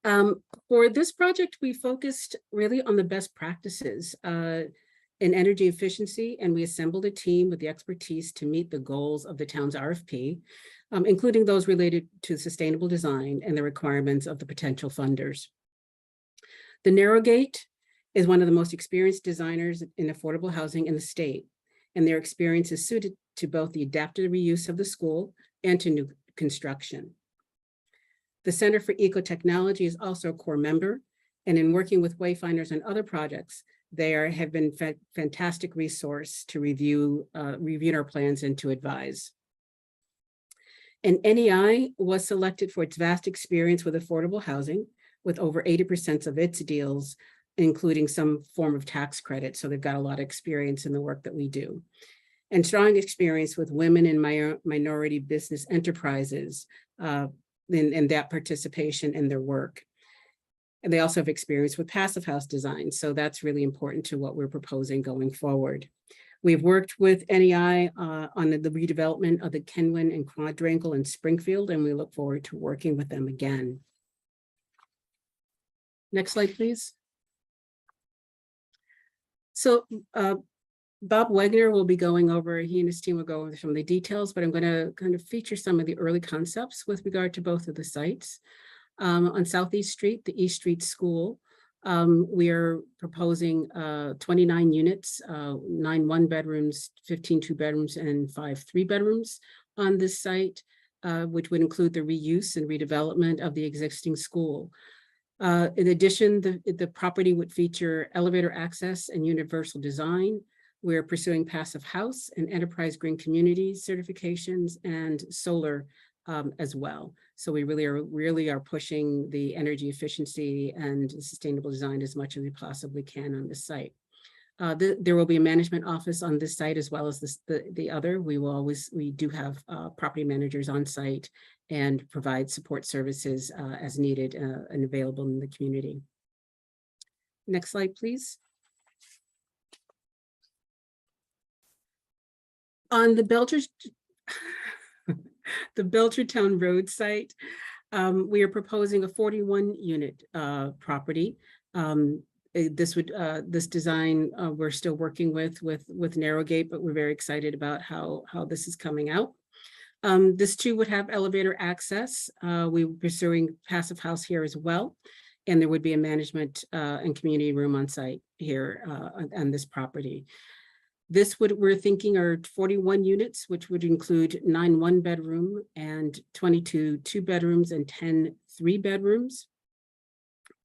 For this project, we focused really on the best practices in energy efficiency, and we assembled a team with the expertise to meet the goals of the town's RFP, including those related to sustainable design and the requirements of the potential funders. The Narrow Gate is one of the most experienced designers in affordable housing in the state, and their experience is suited to both the adaptive reuse of the school and to new construction. The Center for Ecotechnology is also a core member, and in working with Wayfinders on other projects, they have been fantastic resource to review our plans and to advise. And NEI was selected for its vast experience with affordable housing, with over 80% of its deals, including some form of tax credit. So they've got a lot of experience in the work that we do. And strong experience with women and minority business enterprises in that participation in their work. And they also have experience with passive house design. So that's really important to what we're proposing going forward. We've worked with NEI on the redevelopment of the Kenwin and Quadrangle in Springfield, and we look forward to working with them again. Next slide, please. So Bob Wegner will be going over, he and his team will go over some of the details, but I'm going to kind of feature some of the early concepts with regard to both of the sites. On Southeast Street, the East Street School, we are proposing 29 units, 9 1-bedrooms, 15 2-bedrooms, and 5 3-bedrooms on this site, which would include the reuse and redevelopment of the existing school. In addition, the property would feature elevator access and universal design. We're pursuing passive house and enterprise green community certifications and solar as well. So we really are pushing the energy efficiency and sustainable design as much as we possibly can on this site. There will be a management office on this site as well as the other. We do have property managers on site and provide support services as needed and available in the community. Next slide, please. On the Belchertown Road site, we are proposing a 41-unit property. This design we're still working with Narrowgate, but we're very excited about how this is coming out. This too would have elevator access. We're pursuing passive house here as well, and there would be a management and community room on site here on this property. We're thinking are 41 units, which would include 9 1-bedroom and 22 2-bedrooms and 10 3-bedrooms.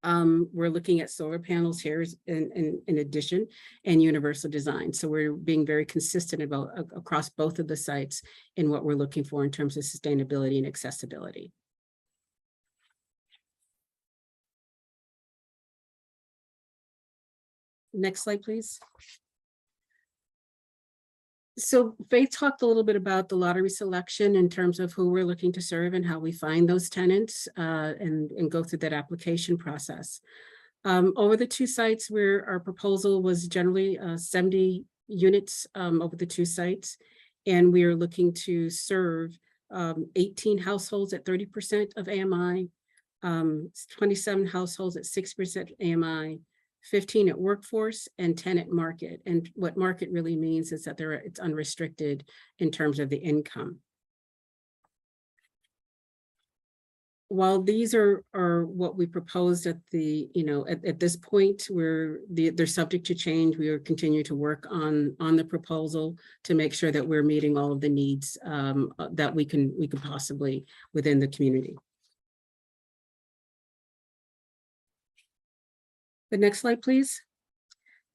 We're looking at solar panels here in addition, and universal design. So we're being very consistent about across both of the sites in what we're looking for in terms of sustainability and accessibility. Next slide, please. So Faith talked a little bit about the lottery selection in terms of who we're looking to serve and how we find those tenants and go through that application process. Over the 2 sites where our proposal was generally 70 units over the 2 sites, and we are looking to serve 18 households at 30% of AMI, 27 households at 6% AMI, 15 at workforce, and 10 at market. And what market really means is that it's unrestricted in terms of the income. While these are what we proposed at at this point, they're subject to change. We are continue to work on the proposal to make sure that we're meeting all of the needs that we can possibly within the community. The next slide, please.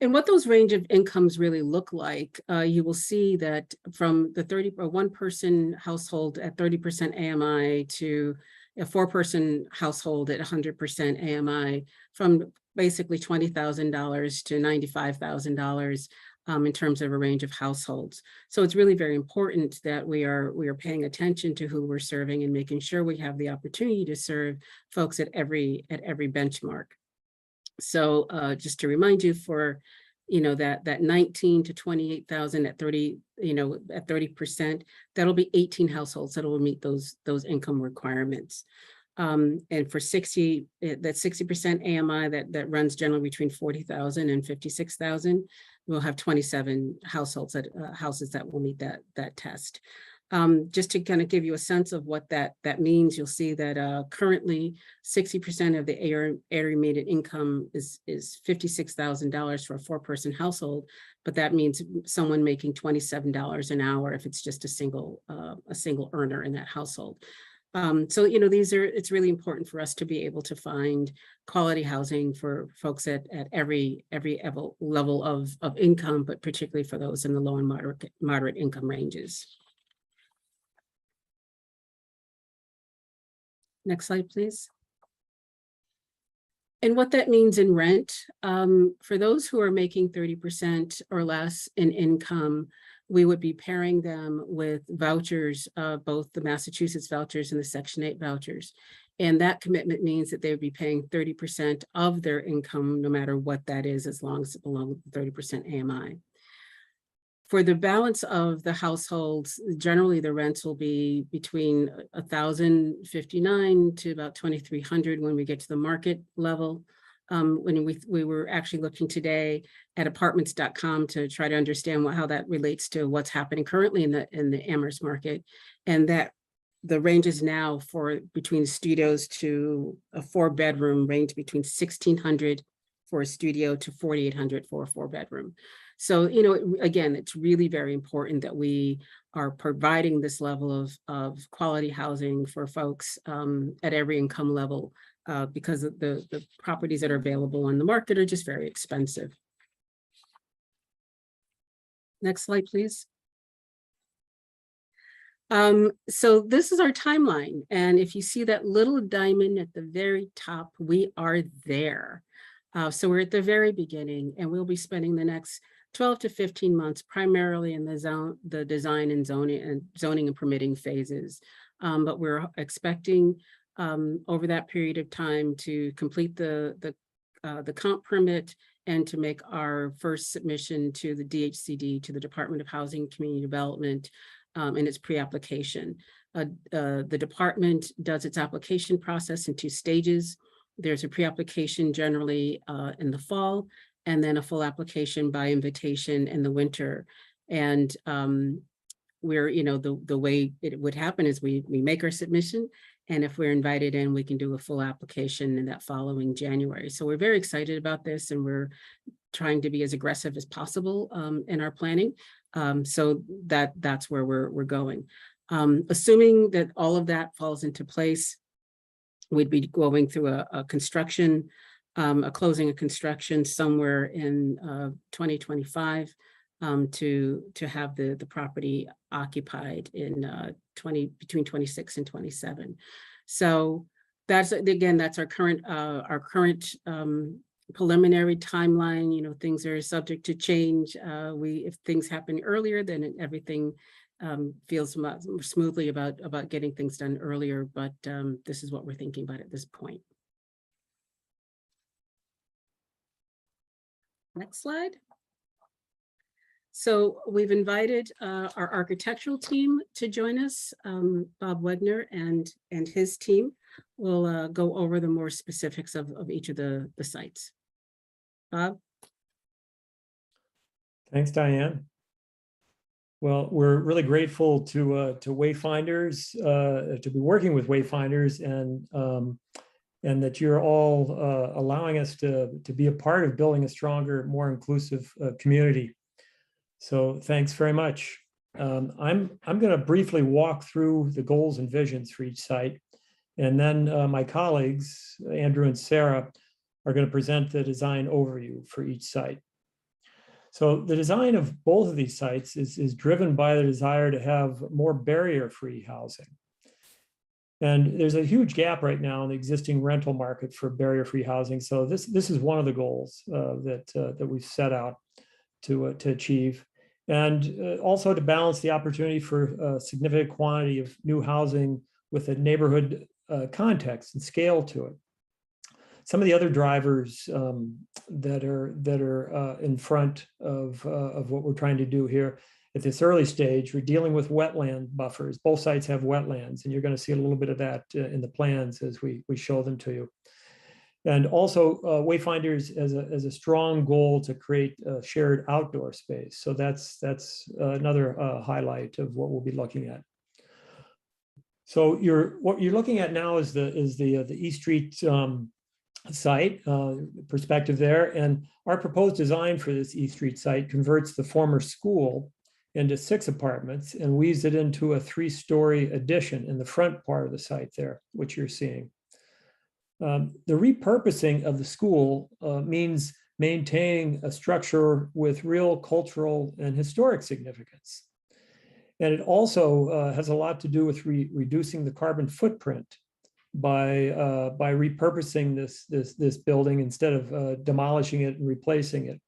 And what those range of incomes really look like, you will see that from the 1-person household at 30% AMI to a 4-person household at 100% AMI, from basically $20,000 to $95,000 in terms of a range of households. So it's really very important that we are paying attention to who we're serving and making sure we have the opportunity to serve folks at every benchmark. So just to remind you, for that 19 to 28,000 at 30, at 30%, that'll be 18 households that will meet those income requirements. And for 60% AMI that runs generally between 40,000 and 56,000, we'll have 27 households houses that will meet that test. Just to kind of give you a sense of what that means, you'll see that currently 60% of the area median income is $56,000 for a 4-person household, but that means someone making $27 an hour if it's just a single earner in that household. So, you know, it's really important for us to be able to find quality housing for folks at every level of income, but particularly for those in the low and moderate income ranges. Next slide, please. And what that means in rent, for those who are making 30% or less in income, we would be pairing them with vouchers, both the Massachusetts vouchers and the Section 8 vouchers. And that commitment means that they would be paying 30% of their income, no matter what that is, as long as it's below 30% AMI. For the balance of the households, generally the rents will be between $1,059 to about $2,300 when we get to the market level. When we were actually looking today at apartments.com to try to understand how that relates to what's happening currently in the Amherst market, and that the ranges now for between studios to a 4-bedroom range between $1,600 for a studio to $4,800 for a 4-bedroom. So, you know, again, it's really very important that we are providing this level of quality housing for folks at every income level, because the properties that are available on the market are just very expensive. Next slide, please. So this is our timeline. And if you see that little diamond at the very top, we are there. So we're at the very beginning, and we'll be spending the next 12 to 15 months primarily in the design and zoning and permitting phases. But we're expecting over that period of time to complete the comp permit and to make our first submission to the DHCD, to the Department of Housing and Community Development, in its pre-application. The department does its application process in 2 stages. There's a pre-application generally in the fall, and then a full application by invitation in the winter. And we're, you know, the way it would happen is we make our submission, and if we're invited in, we can do a full application in that following January. So we're very excited about this, and we're trying to be as aggressive as possible in our planning. So that's where we're going. Assuming that all of that falls into place, we'd be going through a construction, closing of construction somewhere in 2025 to have the property occupied in between 26 and 27. So that's, again, that's our current preliminary timeline. You know, things are subject to change. If things happen earlier, then everything feels much more smoothly about getting things done earlier. But this is what we're thinking about at this point. Next slide. So we've invited our architectural team to join us. Bob Wegner and his team will go over the more specifics of each of the sites. Bob? Thanks, Diane. Well, we're really grateful to Wayfinders, to be working with Wayfinders, and that you're all allowing us to be a part of building a stronger, more inclusive community. So thanks very much. I'm going to briefly walk through the goals and visions for each site, and then my colleagues, Andrew and Sarah, are going to present the design overview for each site. So the design of both of these sites is driven by the desire to have more barrier-free housing. And there's a huge gap right now in the existing rental market for barrier-free housing. So this is one of the goals that we've set out to achieve. And also to balance the opportunity for a significant quantity of new housing with a neighborhood context and scale to it. Some of the other drivers that are in front of what we're trying to do here at this early stage, we're dealing with wetland buffers. Both sites have wetlands, and you're going to see a little bit of that in the plans as we show them to you. And also Wayfinders as a strong goal to create a shared outdoor space. So that's another highlight of what we'll be looking at. So what you're looking at now is the East Street site perspective there, and our proposed design for this East Street site converts the former school into 6 apartments and weaves it into a 3-story addition in the front part of the site there, which you're seeing. The repurposing of the school means maintaining a structure with real cultural and historic significance. And it also has a lot to do with reducing the carbon footprint by repurposing this building instead of demolishing it and replacing it.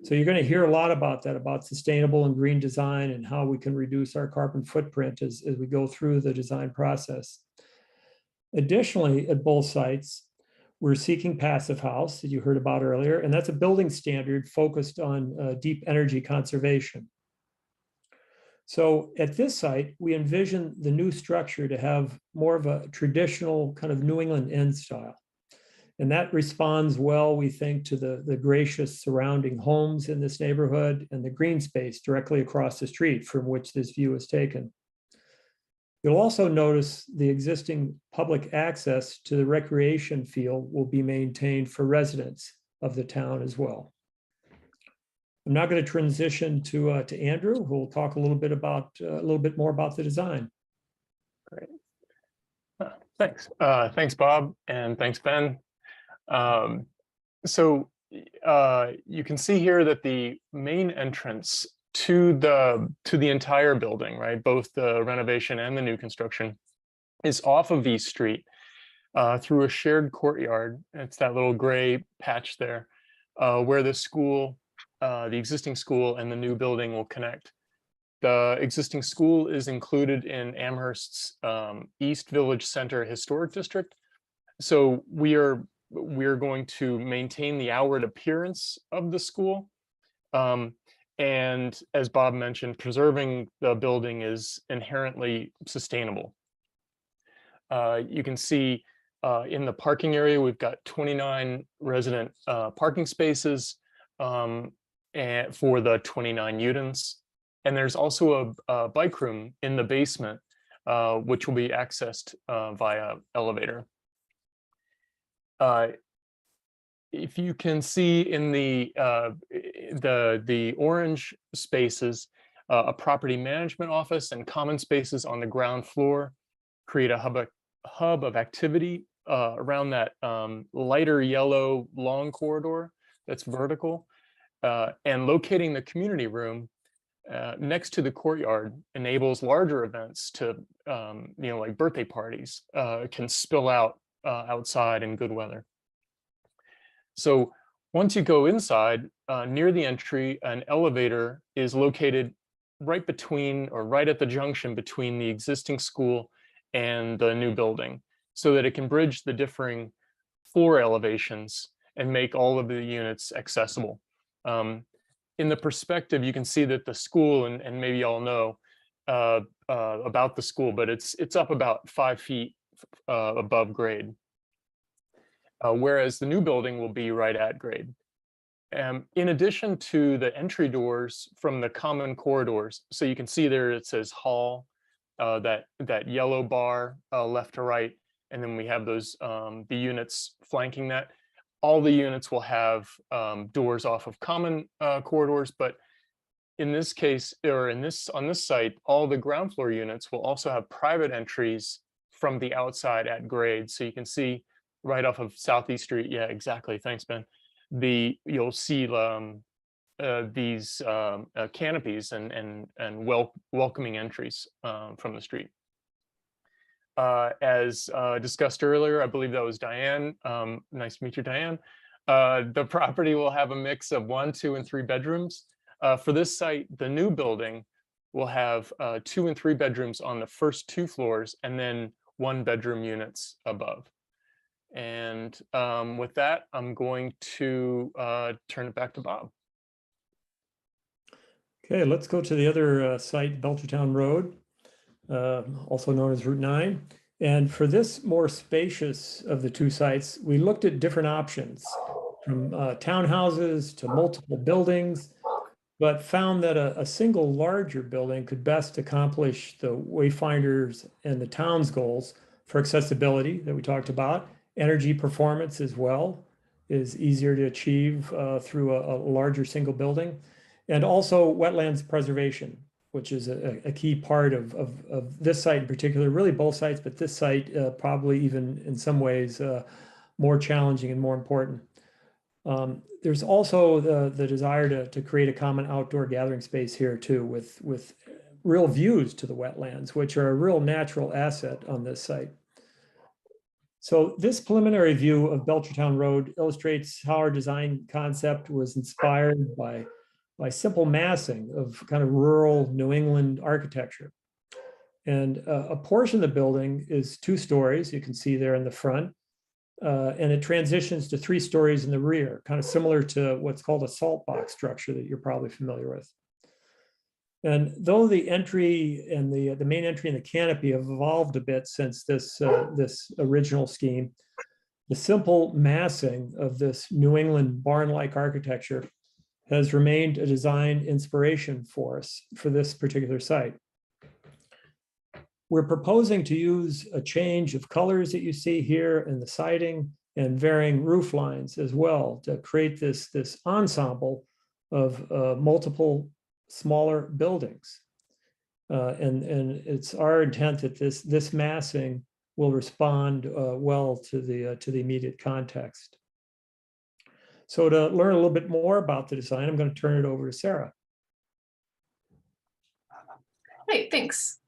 So you're going to hear a lot about that, about sustainable and green design and how we can reduce our carbon footprint as we go through the design process. Additionally, at both sites, we're seeking passive house that you heard about earlier, and that's a building standard focused on deep energy conservation. So at this site, we envision the new structure to have more of a traditional kind of New England Inn style. And that responds well, we think, to the gracious surrounding homes in this neighborhood and the green space directly across the street from which this view is taken. You'll also notice the existing public access to the recreation field will be maintained for residents of the town as well. I'm now going to transition to Andrew, who will talk a little bit more about the design. Great. Thanks. Thanks, Bob, and thanks, Ben. So you can see here that the main entrance to the entire building, right, both the renovation and the new construction, is off of East Street through a shared courtyard. It's that little gray patch there where the school, the existing school and the new building will connect. The existing school is included in Amherst's East Village Center Historic District. So we are going to maintain the outward appearance of the school. And as Bob mentioned, preserving the building is inherently sustainable. You can see in the parking area, we've got 29 resident parking spaces and for the 29 units. And there's also a bike room in the basement, which will be accessed via elevator. If you can see in the orange spaces, a property management office and common spaces on the ground floor create a hub of activity around that lighter yellow long corridor that's vertical, and locating the community room next to the courtyard enables larger events to, like birthday parties can spill out outside in good weather. So once you go inside, near the entry, an elevator is located right between or right at the junction between the existing school and the new building, so that it can bridge the differing floor elevations and make all of the units accessible. In the perspective, you can see that the school, and maybe y'all know about the school, but it's up about 5 feet above grade. Whereas the new building will be right at grade. In addition to the entry doors from the common corridors, so you can see there it says hall, that yellow bar left to right, and then we have those the units flanking that. All the units will have doors off of common corridors, but in this case, or on this site, all the ground floor units will also have private entries from the outside at grade. So you can see right off of Southeast Street. Yeah, exactly. Thanks, Ben. You'll see these canopies and welcoming entries from the street. As discussed earlier, I believe that was Diane. Nice to meet you, Diane. The property will have a mix of 1, 2, and 3 bedrooms. For this site, the new building will have 2 and 3 bedrooms on the first 2 floors, and then 1 bedroom units above. And with that, I'm going to turn it back to Bob. Okay, let's go to the other site, Belchertown Road, also known as Route 9. And for this more spacious of the 2 sites, we looked at different options from townhouses to multiple buildings, but found that a single larger building could best accomplish the Wayfinders and the town's goals for accessibility that we talked about. Energy performance as well is easier to achieve through a larger single building, and also wetlands preservation. which is a key part of this site in particular, really both sites, but this site probably even in some ways more challenging and more important. There's also the desire to create a common outdoor gathering space here too, with real views to the wetlands, which are a real natural asset on this site. So this preliminary view of Belchertown Road illustrates how our design concept was inspired by simple massing of kind of rural New England architecture. And a portion of the building is 2 stories, you can see there in the front, and it transitions to 3 stories in the rear, kind of similar to what's called a salt box structure that you're probably familiar with. And though the entry and the main entry and the canopy have evolved a bit since this original scheme, the simple massing of this New England barn-like architecture has remained a design inspiration for us for this particular site. We're proposing to use a change of colors that you see here in the siding and varying roof lines as well to create this ensemble of multiple smaller buildings. And it's our intent that this massing will respond well to the immediate context. So to learn a little bit more about the design, I'm going to turn it over to Sarah. Hey, thanks.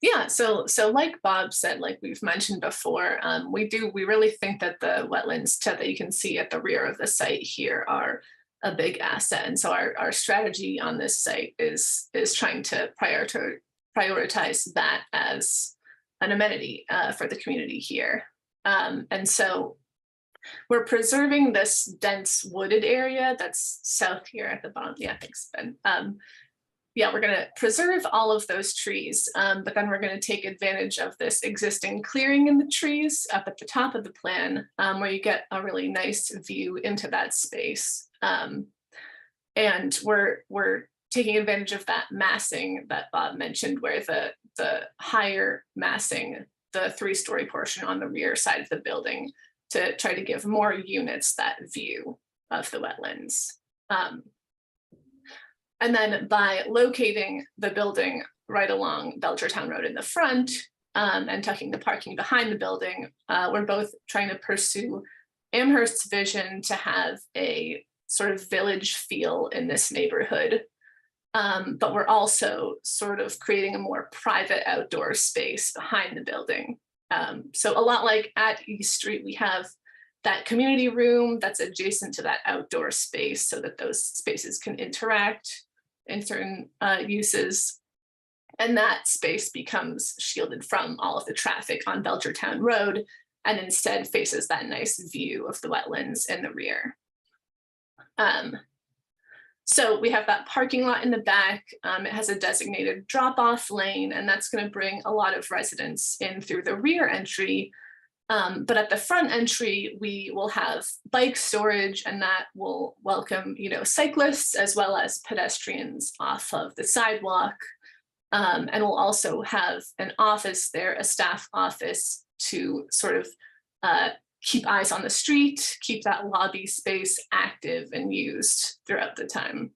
Yeah, so like Bob said, like we've mentioned before, we really think that the wetlands that you can see at the rear of the site here are a big asset. And so our strategy on this site is trying to prioritize that as an amenity for the community here. And so we're preserving this dense wooded area that's south here at the bottom. Yeah, thanks, Ben. Yeah, we're going to preserve all of those trees, but then we're going to take advantage of this existing clearing in the trees up at the top of the plan, where you get a really nice view into that space. And we're taking advantage of that massing that Bob mentioned, where the higher massing, the 3-story portion on the rear side of the building, to try to give more units that view of the wetlands. And then by locating the building right along Belchertown Road in the front and tucking the parking behind the building, we're both trying to pursue Amherst's vision to have a sort of village feel in this neighborhood. But we're also sort of creating a more private outdoor space behind the building. So a lot like at East Street, we have that community room that's adjacent to that outdoor space so that those spaces can interact in certain uses. And that space becomes shielded from all of the traffic on Belchertown Road and instead faces that nice view of the wetlands in the rear. So we have that parking lot in the back. It has a designated drop-off lane, and that's going to bring a lot of residents in through the rear entry. But at the front entry, we will have bike storage, and that will welcome, cyclists as well as pedestrians off of the sidewalk. And we'll also have an office there, a staff office, to sort of keep eyes on the street, keep that lobby space active and used throughout the time.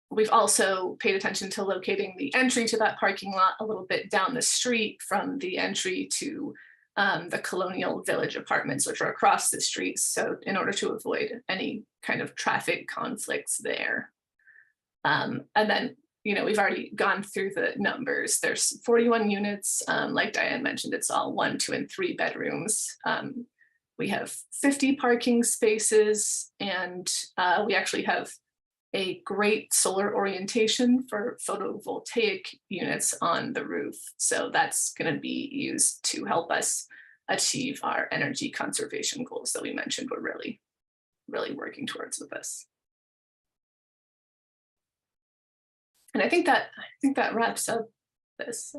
We've also paid attention to locating the entry to that parking lot a little bit down the street from the entry to the Colonial Village apartments, which are across the street. So in order to avoid any kind of traffic conflicts there. And then, we've already gone through the numbers. There's 41 units. Like Diane mentioned, it's all 1, 2, and 3 bedrooms. We have 50 parking spaces, and we actually have a great solar orientation for photovoltaic units on the roof. So that's going to be used to help us achieve our energy conservation goals that we mentioned we're really, really working towards with this. And I think that wraps up this.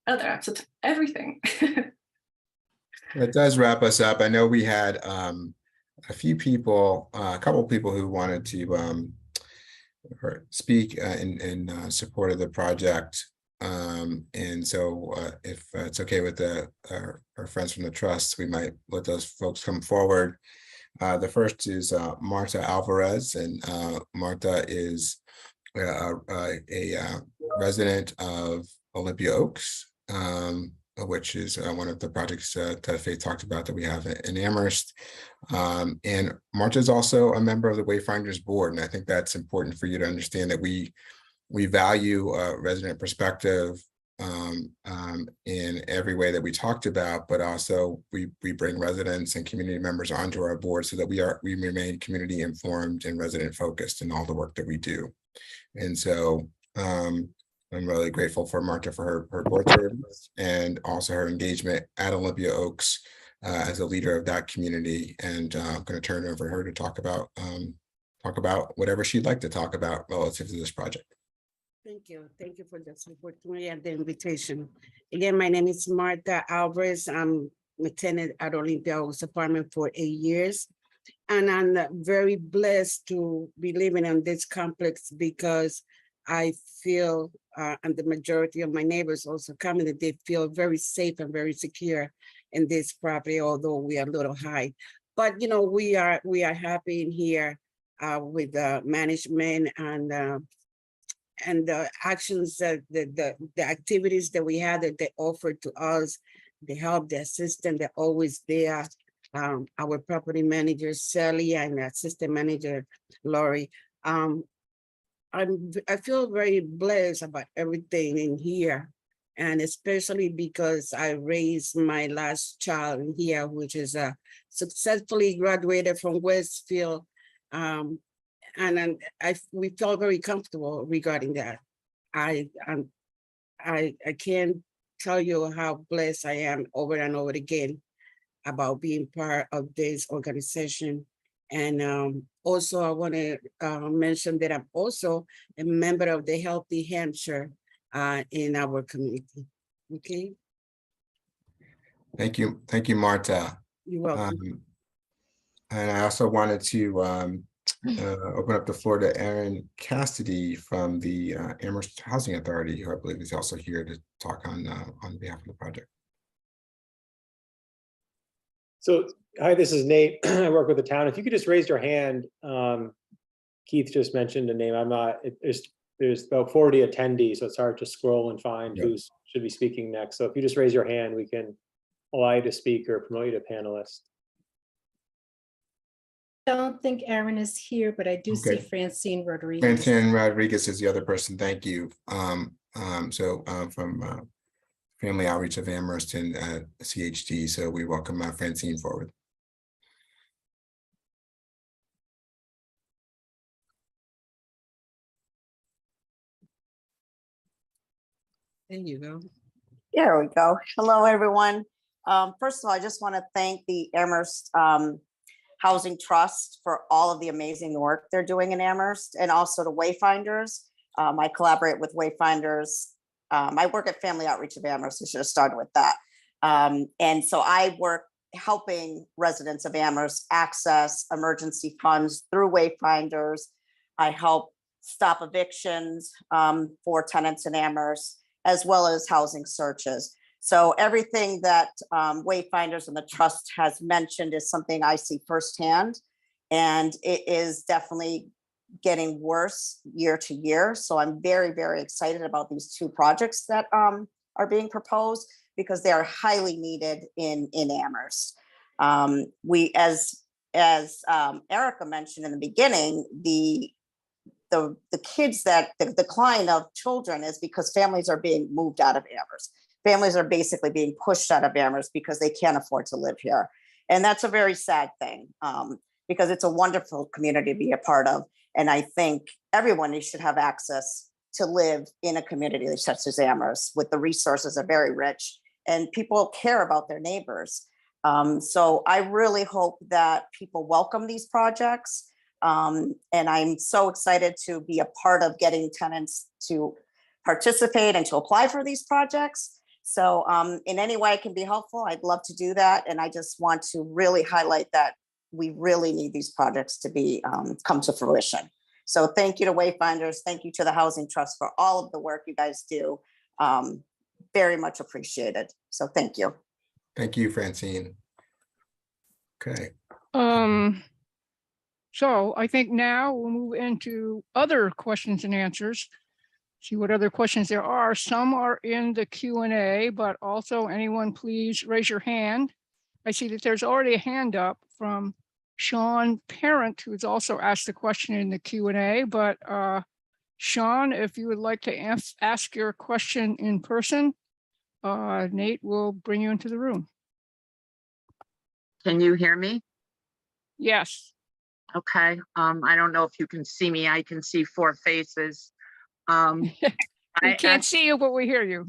Oh, that wraps up everything. It does wrap us up. I know we had a few people, a couple of people who wanted to speak in support of the project. And so if it's okay with our friends from the trust, we might let those folks come forward. The first is Marta Alvarez, and Marta is a resident of Olympia Oaks, which is one of the projects that Faith talked about that we have in Amherst. And Marta is also a member of the Wayfinders Board, and I think that's important for you to understand that we value resident perspective in every way that we talked about, but also we bring residents and community members onto our board so that we remain community informed and resident focused in all the work that we do. And so I'm really grateful for Marta for her board service and also her engagement at Olympia Oaks as a leader of that community. And I'm going to turn it over to her to talk about whatever she'd like to talk about relative to this project. Thank you. Thank you for this opportunity and the invitation. Again, my name is Marta Alvarez. I'm a tenant at Olympia Oaks apartment for 8 years. And I'm very blessed to be living in this complex because I feel, and the majority of my neighbors also come in, that they feel very safe and very secure in this property, although we are a little high. But, you know, we are happy in here with the management and the actions that the activities that we had that they offered to us, the help, the assistance, they're always there. Our property manager, Sally, and assistant manager, Lori. I feel very blessed about everything in here. And especially because I raised my last child in here, which is successfully graduated from Westfield. And we felt very comfortable regarding that. I can't tell you how blessed I am over and over again about being part of this organization. And also I want to mention that I'm also a member of the Healthy Hampshire in our community. Okay. Thank you. Thank you, Marta. You're welcome. And I also wanted to open up the floor to Aaron Cassidy from the Amherst Housing Authority, who I believe is also here to talk on behalf of the project. So, hi, this is Nate. I work with the town. If you could just raise your hand. Keith just mentioned a name. I'm not, there's about 40 attendees, so it's hard to scroll and find who should be speaking next. So if you just raise your hand, we can allow you to speak or promote you to panelist. I don't think Aaron is here, but I do see Francine Rodriguez. Francine Rodriguez is the other person. Thank you. From Family Outreach of Amherst and CHD. So we welcome Francine forward. There you go. There we go. Hello, everyone. First of all, I just want to thank the Amherst Housing Trust for all of the amazing work they're doing in Amherst, and also to Wayfinders. I collaborate with Wayfinders. I work at Family Outreach of Amherst. I should have started with that. And so I work helping residents of Amherst access emergency funds through Wayfinders. I help stop evictions for tenants in Amherst, as well as housing searches. So everything that Wayfinders and the Trust has mentioned is something I see firsthand, and it is definitely getting worse year to year. So I'm very, very excited about these two projects that are being proposed, because they are highly needed in Amherst. We, as Erica mentioned in the beginning, the kids that the decline of children is because families are being moved out of Amherst. Families are basically being pushed out of Amherst because they can't afford to live here. And that's a very sad thing, because it's a wonderful community to be a part of. And I think everyone should have access to live in a community such as Amherst, with the resources are very rich and people care about their neighbors. So I really hope that people welcome these projects. And I'm so excited to be a part of getting tenants to participate and to apply for these projects. So in any way I can be helpful, I'd love to do that. And I just want to really highlight that we really need these projects to be come to fruition. So thank you to Wayfinders. Thank you to the Housing Trust for all of the work you guys do. Very much appreciated. So thank you. Thank you, Francine. Okay. So I think now we'll move into other questions and answers. See what other questions there are. Some are in the Q&A, but also anyone please raise your hand. I see that there's already a hand up from Sean Parent, who's also asked a question in the Q&A, but Sean, if you would like to ask your question in person, Nate will bring you into the room. Can you hear me? Yes. Okay. I don't know if you can see me. I can see 4 faces. We can't see you, but we hear you.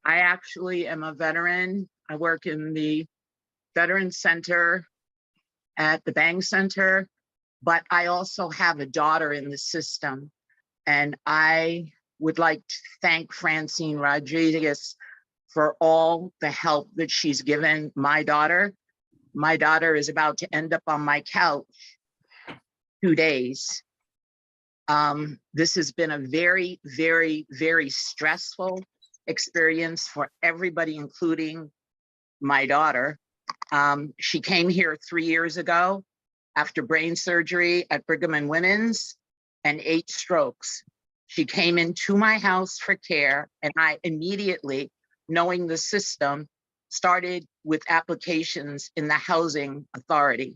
I actually am a veteran. I work in the Veteran Center at the Bang Center, but I also have a daughter in the system. And I would like to thank Francine Rodriguez for all the help that she's given my daughter. My daughter is about to end up on my couch 2 days. This has been a very, very, very stressful experience for everybody, including my daughter. She came here 3 years ago after brain surgery at Brigham and Women's and 8 strokes. She came into my house for care, and I immediately, knowing the system, started with applications in the housing authority.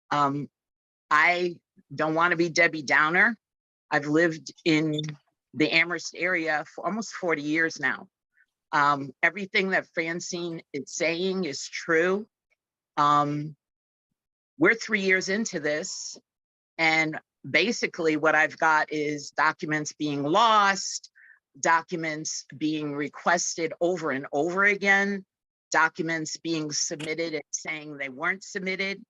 I don't want to be Debbie Downer. I've lived in the Amherst area for almost 40 years now. Everything that Francine is saying is true. We're 3 years into this, and basically what I've got is documents being lost, documents being requested over and over again, documents being submitted and saying they weren't submitted.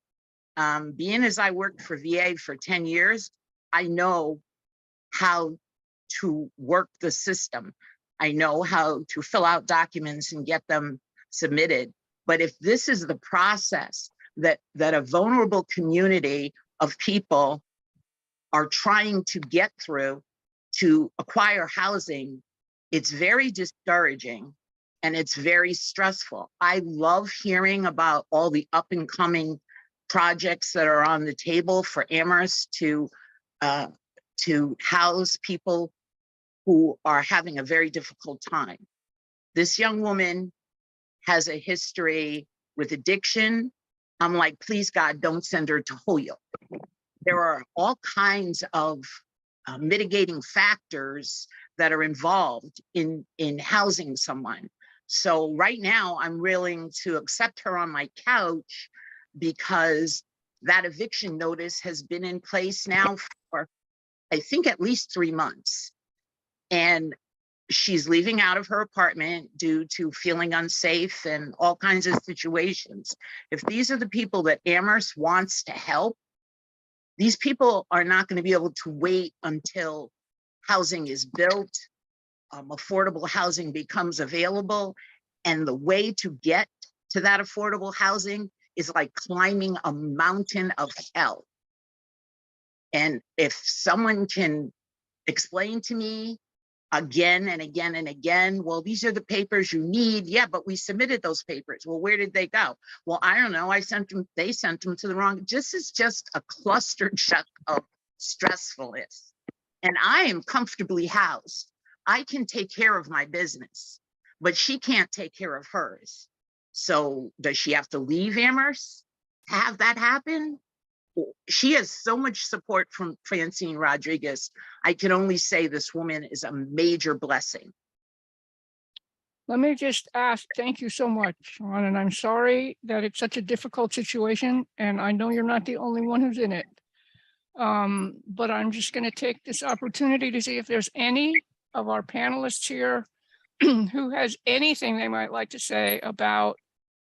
Being as I worked for VA for 10 years, I know how to work the system. I know how to fill out documents and get them submitted. But if this is the process that a vulnerable community of people are trying to get through to acquire housing, it's very discouraging and it's very stressful. I love hearing about all the up and coming projects that are on the table for Amherst to house people who are having a very difficult time. This young woman has a history with addiction. I'm like, please God, don't send her to Holyoke. There are all kinds of mitigating factors that are involved in housing someone. So right now I'm willing to accept her on my couch because that eviction notice has been in place now for, I think, at least 3 months. And she's leaving out of her apartment due to feeling unsafe and all kinds of situations. If these are the people that Amherst wants to help, these people are not going to be able to wait until housing is built, affordable housing becomes available. And the way to get to that affordable housing is like climbing a mountain of hell. And if someone can explain to me again and again and again, well, these are the papers you need. Yeah, but we submitted those papers. Well, where did they go? Well, I don't know. They sent them to the wrong. This is just a clustered shut of stressfulness. And I am comfortably housed. I can take care of my business, but she can't take care of hers. So does she have to leave Amherst to have that happen? She has so much support from Francine Rodriguez. I can only say this woman is a major blessing. Let me just ask, thank you so much, Sean, and I'm sorry that it's such a difficult situation, and I know you're not the only one who's in it. But I'm just going to take this opportunity to see if there's any of our panelists here who has anything they might like to say about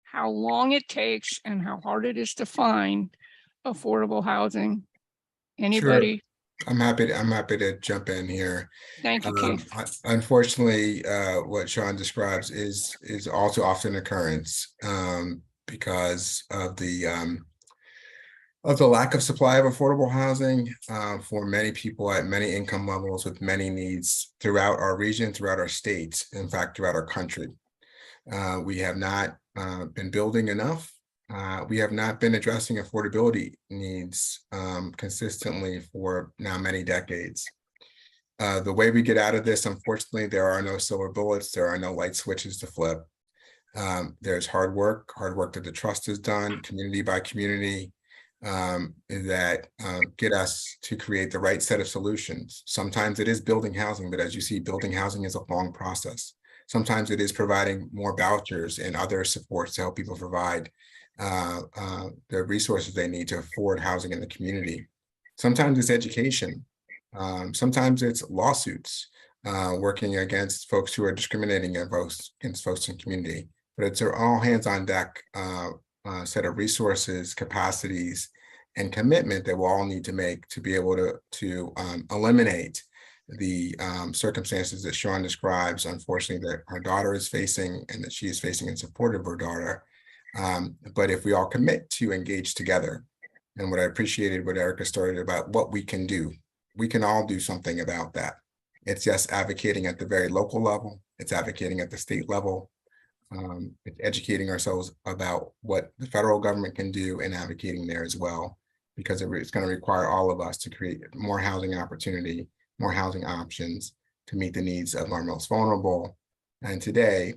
how long it takes and how hard it is to find affordable housing. Anybody? Sure. I'm happy to jump in here. Thank you, Keith. Unfortunately, what Sean describes is also often occurrence because of the lack of supply of affordable housing for many people at many income levels with many needs throughout our region, throughout our states, in fact, throughout our country. We have not been building enough We have not been addressing affordability needs consistently for now many decades. The way we get out of this, unfortunately, there are no silver bullets. There are no light switches to flip. There's hard work that the trust has done, community by community, that get us to create the right set of solutions. Sometimes it is building housing, but as you see, building housing is a long process. Sometimes it is providing more vouchers and other supports to help people provide the resources they need to afford housing in the community. Sometimes it's education. Sometimes it's lawsuits, working against folks who are discriminating against folks in the community. But it's an all hands on deck set of resources, capacities, and commitment that we'll all need to make to be able to eliminate the circumstances that Sean describes, unfortunately, that her daughter is facing and that she is facing in support of her daughter. But if we all commit to engage together, and what I appreciated what Erica started about what we can do, we can all do something about that. It's just advocating at the very local level. It's advocating at the state level. It's educating ourselves about what the federal government can do and advocating there as well, because it's going to require all of us to create more housing opportunity, more housing options to meet the needs of our most vulnerable. And today,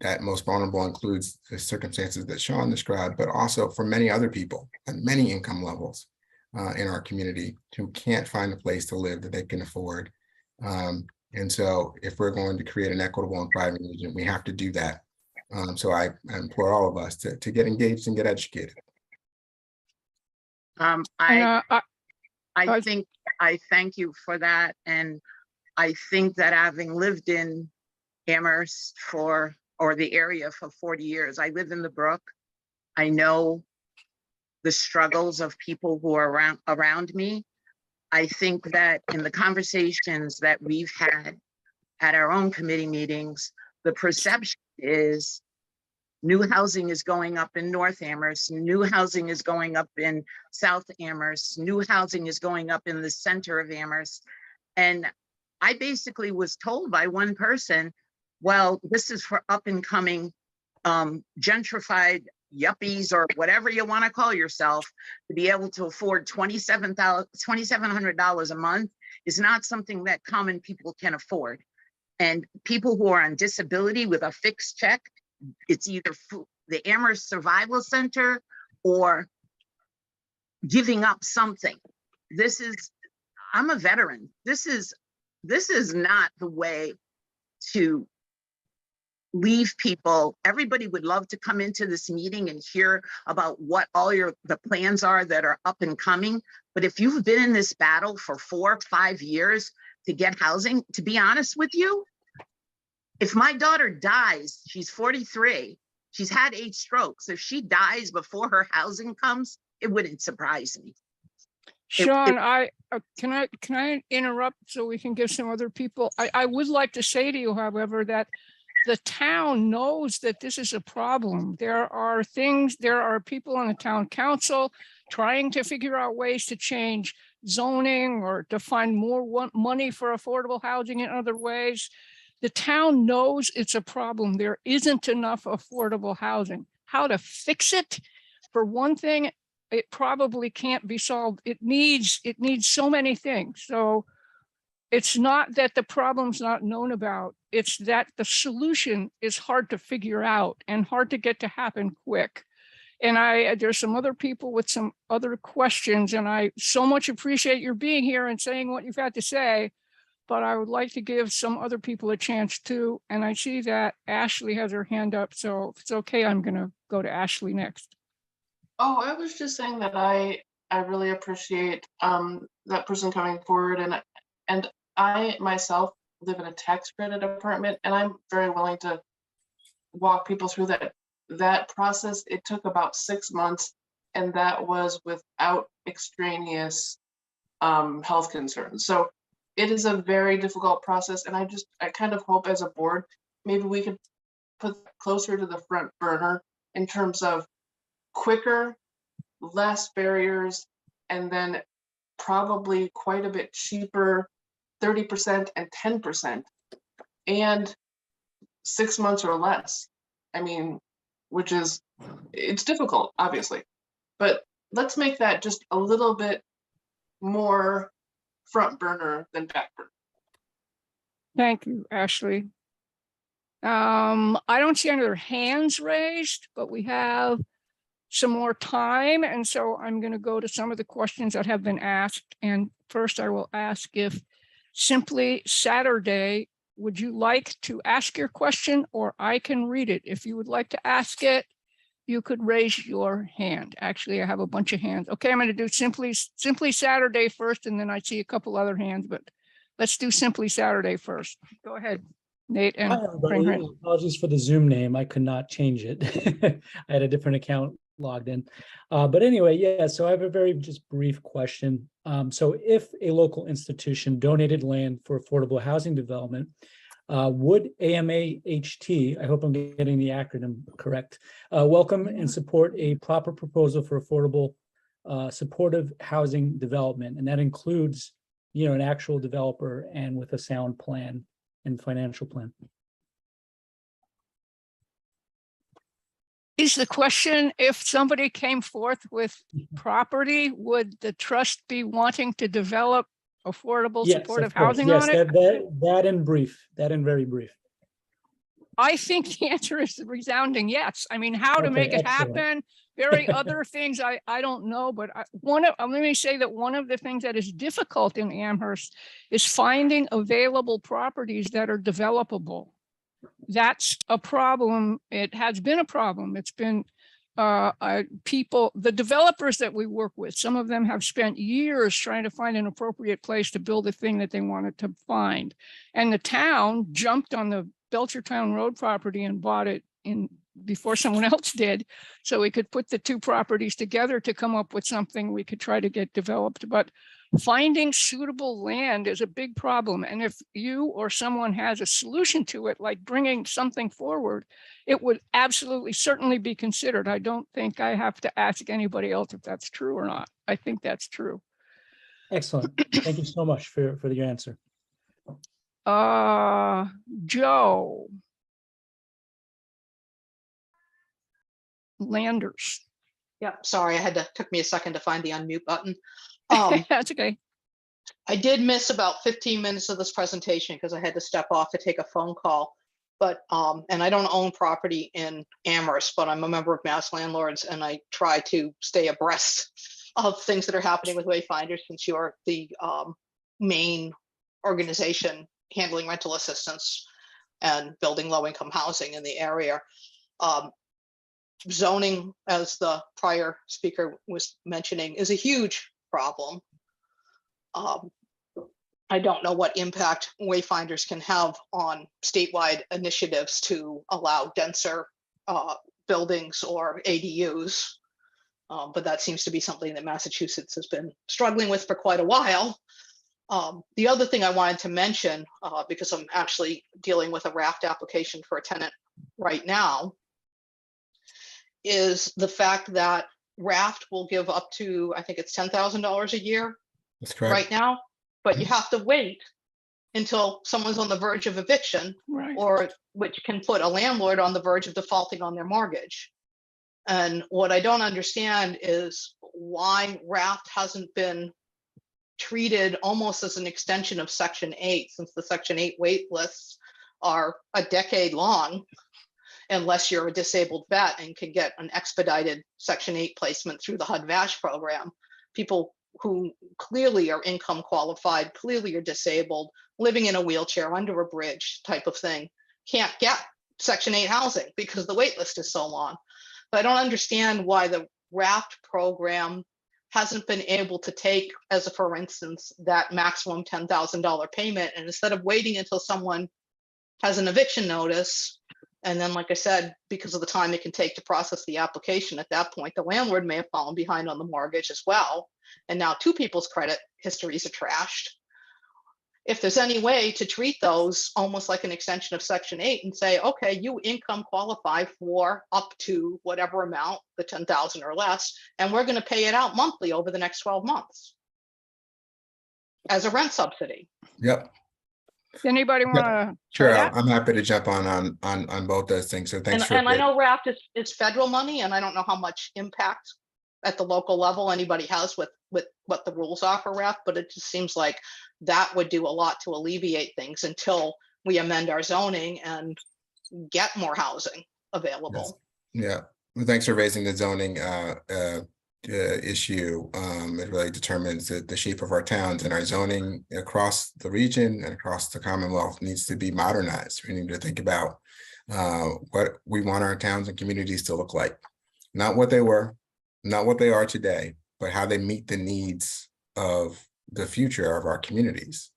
that most vulnerable includes the circumstances that Sean described, but also for many other people at many income levels in our community who can't find a place to live that they can afford. And so if we're going to create an equitable and thriving region, we have to do that. So I implore all of us to get engaged and get educated. I thank you for that. And I think that having lived in Amherst or the area for 40 years, I live in the Brook. I know the struggles of people who are around me. I think that in the conversations that we've had at our own committee meetings, the perception is new housing is going up in North Amherst, new housing is going up in South Amherst, new housing is going up in the center of Amherst. And I basically was told by one person, well, this is for up and coming gentrified yuppies or whatever you want to call yourself, to be able to afford $2,700 a month is not something that common people can afford. And people who are on disability with a fixed check, it's either the Amherst Survival Center or giving up something. I'm a veteran. This is not the way to leave people. Everybody would love to come into this meeting and hear about what all the plans are that are up and coming. But if you've been in this battle for 4 or 5 years to get housing, to be honest with you, if my daughter dies, she's 43, she's had 8 strokes. If she dies before her housing comes, it wouldn't surprise me. Sean, can I interrupt so we can give some other people? I would like to say to you, however, that the town knows that this is a problem. There are people on the town council trying to figure out ways to change zoning or to find more money for affordable housing in other ways. The town knows it's a problem. There isn't enough affordable housing. How to fix it? For one thing, it probably can't be solved. It needs so many things. So it's not that the problem's not known about, it's that the solution is hard to figure out and hard to get to happen quick. And there's some other people with some other questions, and I so much appreciate your being here and saying what you've had to say, but I would like to give some other people a chance too. And I see that Ashley has her hand up, so if it's okay, I'm gonna go to Ashley next. Oh, I was just saying that I really appreciate that person coming forward, and I myself live in a tax credit apartment, and I'm very willing to walk people through that process. It took about 6 months, and that was without extraneous health concerns. So it is a very difficult process, and I kind of hope as a board, maybe we could put closer to the front burner in terms of quicker, less barriers, and then probably quite a bit cheaper, 30% and 10%, and 6 months or less. I mean, which is it's difficult, obviously, but let's make that just a little bit more front burner than back burner. Thank you, Ashley. I don't see any other hands raised, but we have some more time. And so I'm going to go to some of the questions that have been asked. And first I will ask if Simply Saturday, would you like to ask your question, or I can read it? If you would like to ask it, you could raise your hand. Actually, I have a bunch of hands. Okay, I'm going to do Simply Saturday first, and then I see a couple other hands, but let's do Simply Saturday first. Go ahead, Nate and Hi, everybody. Kringren. Apologies for the Zoom name. I could not change it. I had a different account logged in. But anyway, yeah, so I have a very just brief question. So if a local institution donated land for affordable housing development, would AMAHT, I hope I'm getting the acronym correct, welcome and support a proper proposal for affordable supportive housing development? And that includes, you know, an actual developer and with a sound plan and financial plan. Is the question, if somebody came forth with property, would the trust be wanting to develop affordable Yes, supportive of course. housing Yes, on it? that in brief, that in very brief. I think the answer is a resounding yes. I mean, how to Okay, make it excellent. happen, very other things I don't know, but let me say that one of the things that is difficult in Amherst is finding available properties that are developable. That's a problem. It has been a problem. It's been people, the developers that we work with, some of them have spent years trying to find an appropriate place to build the thing that they wanted to find. And the town jumped on the Belchertown Road property and bought it in before someone else did. So we could put the two properties together to come up with something we could try to get developed. But finding suitable land is a big problem. And if you or someone has a solution to it, like bringing something forward, it would absolutely certainly be considered. I don't think I have to ask anybody else if that's true or not. I think that's true. Excellent. Thank you so much for the answer. Joe Landers. Yep, sorry, took me a second to find the unmute button. That's okay. I did miss about 15 minutes of this presentation because I had to step off to take a phone call. But, and I don't own property in Amherst, but I'm a member of Mass Landlords, and I try to stay abreast of things that are happening with Wayfinders, since you're the main organization handling rental assistance and building low-income housing in the area. Zoning, as the prior speaker was mentioning, is a huge problem. I don't know what impact Wayfinders can have on statewide initiatives to allow denser buildings or ADUs, but that seems to be something that Massachusetts has been struggling with for quite a while. The other thing I wanted to mention, because I'm actually dealing with a raft application for a tenant right now, is the fact that raft will give up to, I think it's $10,000 a year. That's correct. Right now, but you have to wait until someone's on the verge of eviction, right, or which can put a landlord on the verge of defaulting on their mortgage. And what I don't understand is why raft hasn't been treated almost as an extension of Section 8, since the Section 8 wait lists are a decade long, unless you're a disabled vet and can get an expedited Section 8 placement through the HUD-VASH program. People who clearly are income qualified, clearly are disabled, living in a wheelchair under a bridge type of thing, can't get Section 8 housing because the wait list is so long. But I don't understand why the RAFT program hasn't been able to take, as a for instance, that maximum $10,000 payment, and instead of waiting until someone has an eviction notice, and then, like I said, because of the time it can take to process the application, at that point, the landlord may have fallen behind on the mortgage as well. And now two people's credit histories are trashed. If there's any way to treat those almost like an extension of Section 8 and say, okay, you income qualify for up to whatever amount, the 10,000 or less, and we're going to pay it out monthly over the next 12 months as a rent subsidy. Yep. Anybody want to try Sure, that? I'm happy to jump on both those things. So thanks for. And I know RAFT is federal money, and I don't know how much impact at the local level anybody has with what the rules are for RAFT, but it just seems like that would do a lot to alleviate things until we amend our zoning and get more housing available. Yes. Yeah, well, thanks for raising the zoning issue. It really determines the shape of our towns, and our zoning across the region and across the Commonwealth needs to be modernized. We need to think about what we want our towns and communities to look like, not what they were, not what they are today, but how they meet the needs of the future of our communities.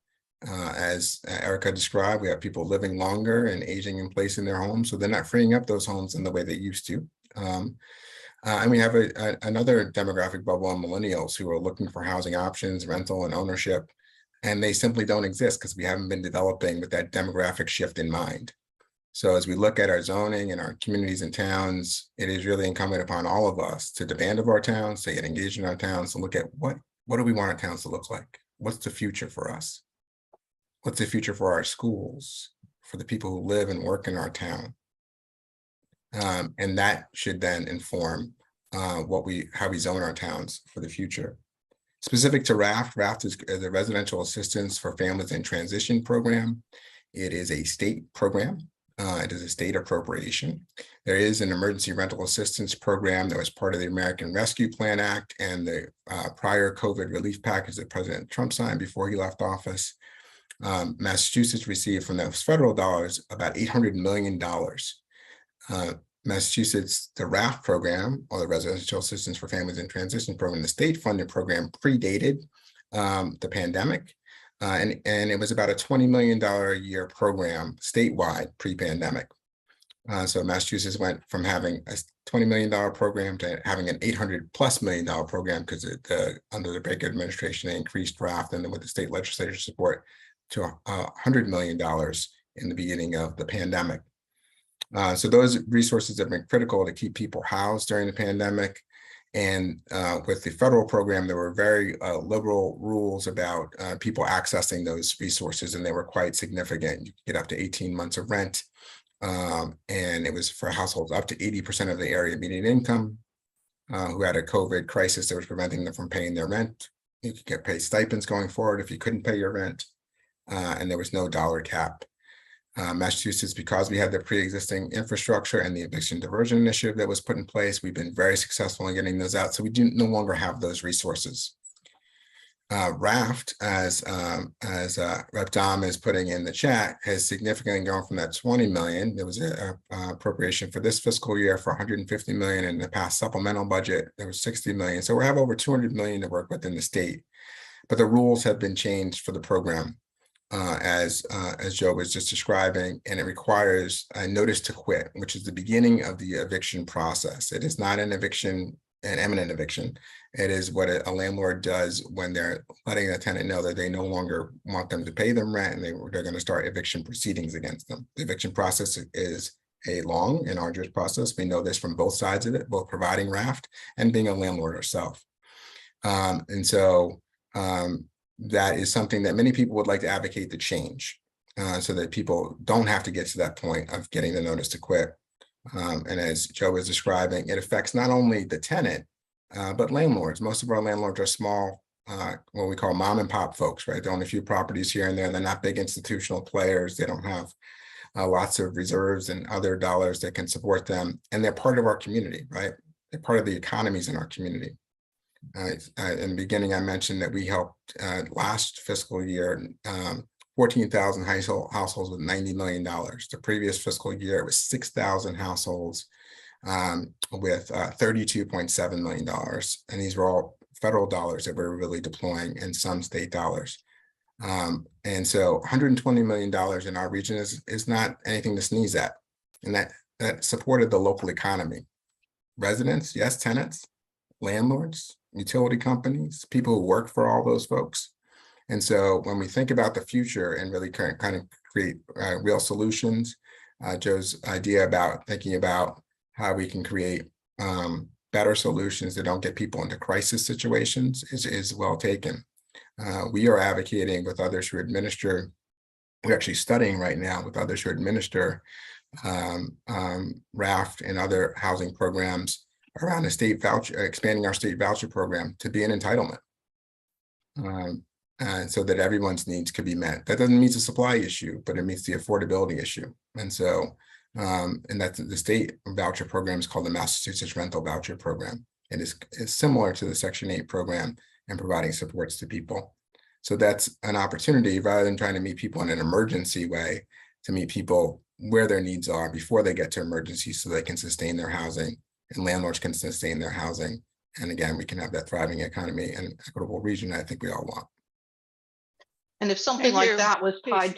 As Erica described, we have people living longer and aging in place in their homes, so they're not freeing up those homes in the way they used to. And we have another demographic bubble on millennials who are looking for housing options, rental and ownership, and they simply don't exist because we haven't been developing with that demographic shift in mind. So as we look at our zoning and our communities and towns, it is really incumbent upon all of us to demand of our towns, to get engaged in our towns, to look at what do we want our towns to look like? What's the future for us? What's the future for our schools, for the people who live and work in our town? And that should then inform how we zone our towns for the future. Specific to RAFT, RAFT is the Residential Assistance for Families in Transition program. It is a state program. It is a state appropriation. There is an emergency rental assistance program that was part of the American Rescue Plan Act and the prior COVID relief package that President Trump signed before he left office. Massachusetts received from those federal dollars about $800 million. Massachusetts, the RAFT program, or the Residential Assistance for Families in Transition program, the state funded program predated the pandemic. And it was about a $20 million a year program statewide pre-pandemic. So Massachusetts went from having a $20 million program to having an $800+ million program because under the Baker administration, they increased RAFT and then with the state legislature support to $100 million in the beginning of the pandemic. So those resources have been critical to keep people housed during the pandemic. And with the federal program, there were very liberal rules about people accessing those resources, and they were quite significant. You could get up to 18 months of rent, and it was for households up to 80% of the area median income who had a COVID crisis that was preventing them from paying their rent. You could get paid stipends going forward if you couldn't pay your rent, and there was no dollar cap. Massachusetts, because we had the pre-existing infrastructure and the eviction diversion initiative that was put in place, we've been very successful in getting those out. So we do no longer have those resources. RAFT, as Rep. Dom is putting in the chat, has significantly gone from that 20 million. There was an appropriation for this fiscal year for 150 million. In the past supplemental budget, there was 60 million. So we have over 200 million to work with in the state. But the rules have been changed for the program. As Joe was just describing, and it requires a notice to quit, which is the beginning of the eviction process. It is not an eviction, an imminent eviction. It is what a landlord does when they're letting a tenant know that they no longer want them to pay them rent, and they're going to start eviction proceedings against them. The eviction process is a long and arduous process. We know this from both sides of it, both providing RAFT and being a landlord ourselves. That is something that many people would like to advocate to change so that people don't have to get to that point of getting the notice to quit. And as Joe was describing, it affects not only the tenant, but landlords. Most of our landlords are small, what we call mom and pop folks, right? They own a few properties here and there. They're not big institutional players. They don't have lots of reserves and other dollars that can support them. And they're part of our community, right? They're part of the economies in our community. In the beginning, I mentioned that we helped last fiscal year 14,000 households with $90 million. The previous fiscal year, it was 6,000 households with $32.7 million. And these were all federal dollars that we're really deploying and some state dollars. And so $120 million in our region is not anything to sneeze at. And that supported the local economy. Residents, yes, tenants, landlords, utility companies, people who work for all those folks. And so when we think about the future and really kind of create real solutions, Joe's idea about thinking about how we can create better solutions that don't get people into crisis situations is well taken. We are advocating with others who administer we're actually studying right now with others who administer RAFT and other housing programs around a state voucher, expanding our state voucher program to be an entitlement. And so that everyone's needs could be met. That doesn't meet the supply issue, but it meets the affordability issue. And so, and that's the state voucher program is called the Massachusetts Rental Voucher Program. It is similar to the Section 8 program and providing supports to people. So that's an opportunity, rather than trying to meet people in an emergency way, to meet people where their needs are before they get to emergency, so they can sustain their housing and landlords can sustain their housing. And again, we can have that thriving economy and equitable region I think we all want. And if something Thank like you. that was Please. tied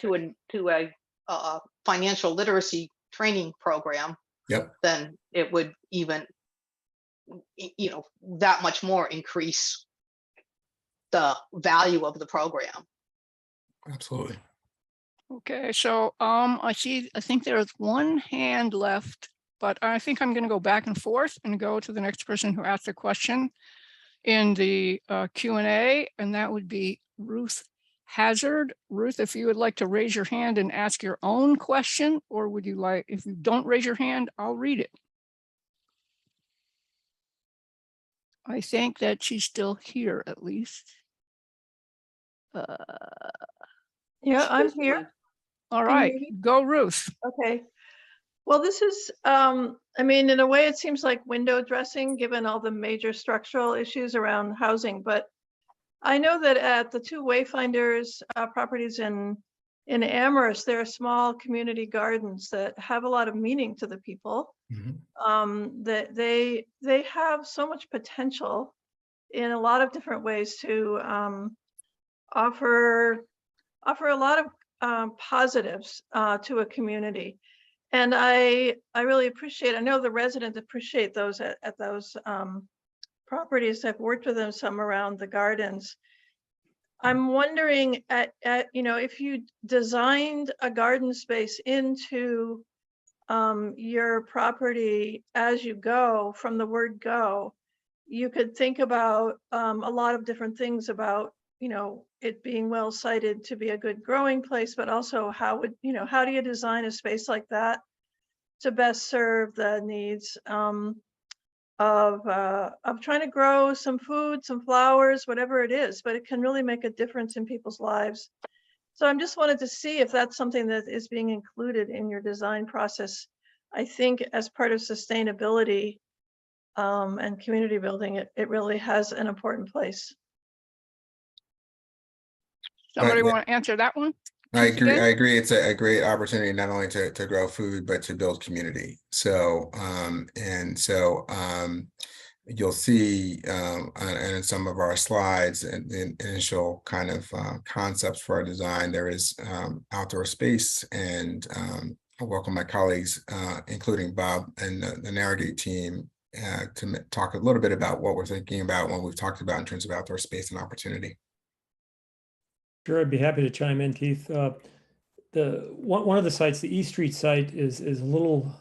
to a financial literacy training program, Yep. then it would even, you know, that much more increase the value of the program. Absolutely. Okay, so I think there's one hand left, but I think I'm going to go back and forth and go to the next person who asked a question in the Q&A, and that would be Ruth Hazard. Ruth, if you would like to raise your hand and ask your own question, or would you like, if you don't raise your hand, I'll read it. I think that she's still here at least. Yeah, I'm here. All Can you right, hear me? go Ruth. Okay. Well, this is, I mean, in a way, it seems like window dressing, given all the major structural issues around housing. But I know that at the two Wayfinders properties in Amherst, there are small community gardens that have a lot of meaning to the people. That they have so much potential in a lot of different ways to offer a lot of positives to a community. And I really appreciate, I know the residents appreciate those at those properties. I've worked with them some around the gardens. I'm wondering you know, if you designed a garden space into your property as you go, from the word go, you could think about a lot of different things about, you know, it being well sited to be a good growing place, but also how would, you know, how do you design a space like that to best serve the needs of trying to grow some food, some flowers, whatever it is, but it can really make a difference in people's lives. So I'm just wanted to see if that's something that is being included in your design process. I think as part of sustainability and community building, it really has an important place. Somebody want to answer that one? I agree. It's a great opportunity not only to grow food, but to build community. So, you'll see in some of our slides and the initial kind of concepts for our design, there is outdoor space, and I welcome my colleagues, including Bob and the Narragate team, to talk a little bit about what we're thinking about when we've talked about in terms of outdoor space and opportunity. Sure, I'd be happy to chime in, Keith. The one of the sites, the East Street site, is a little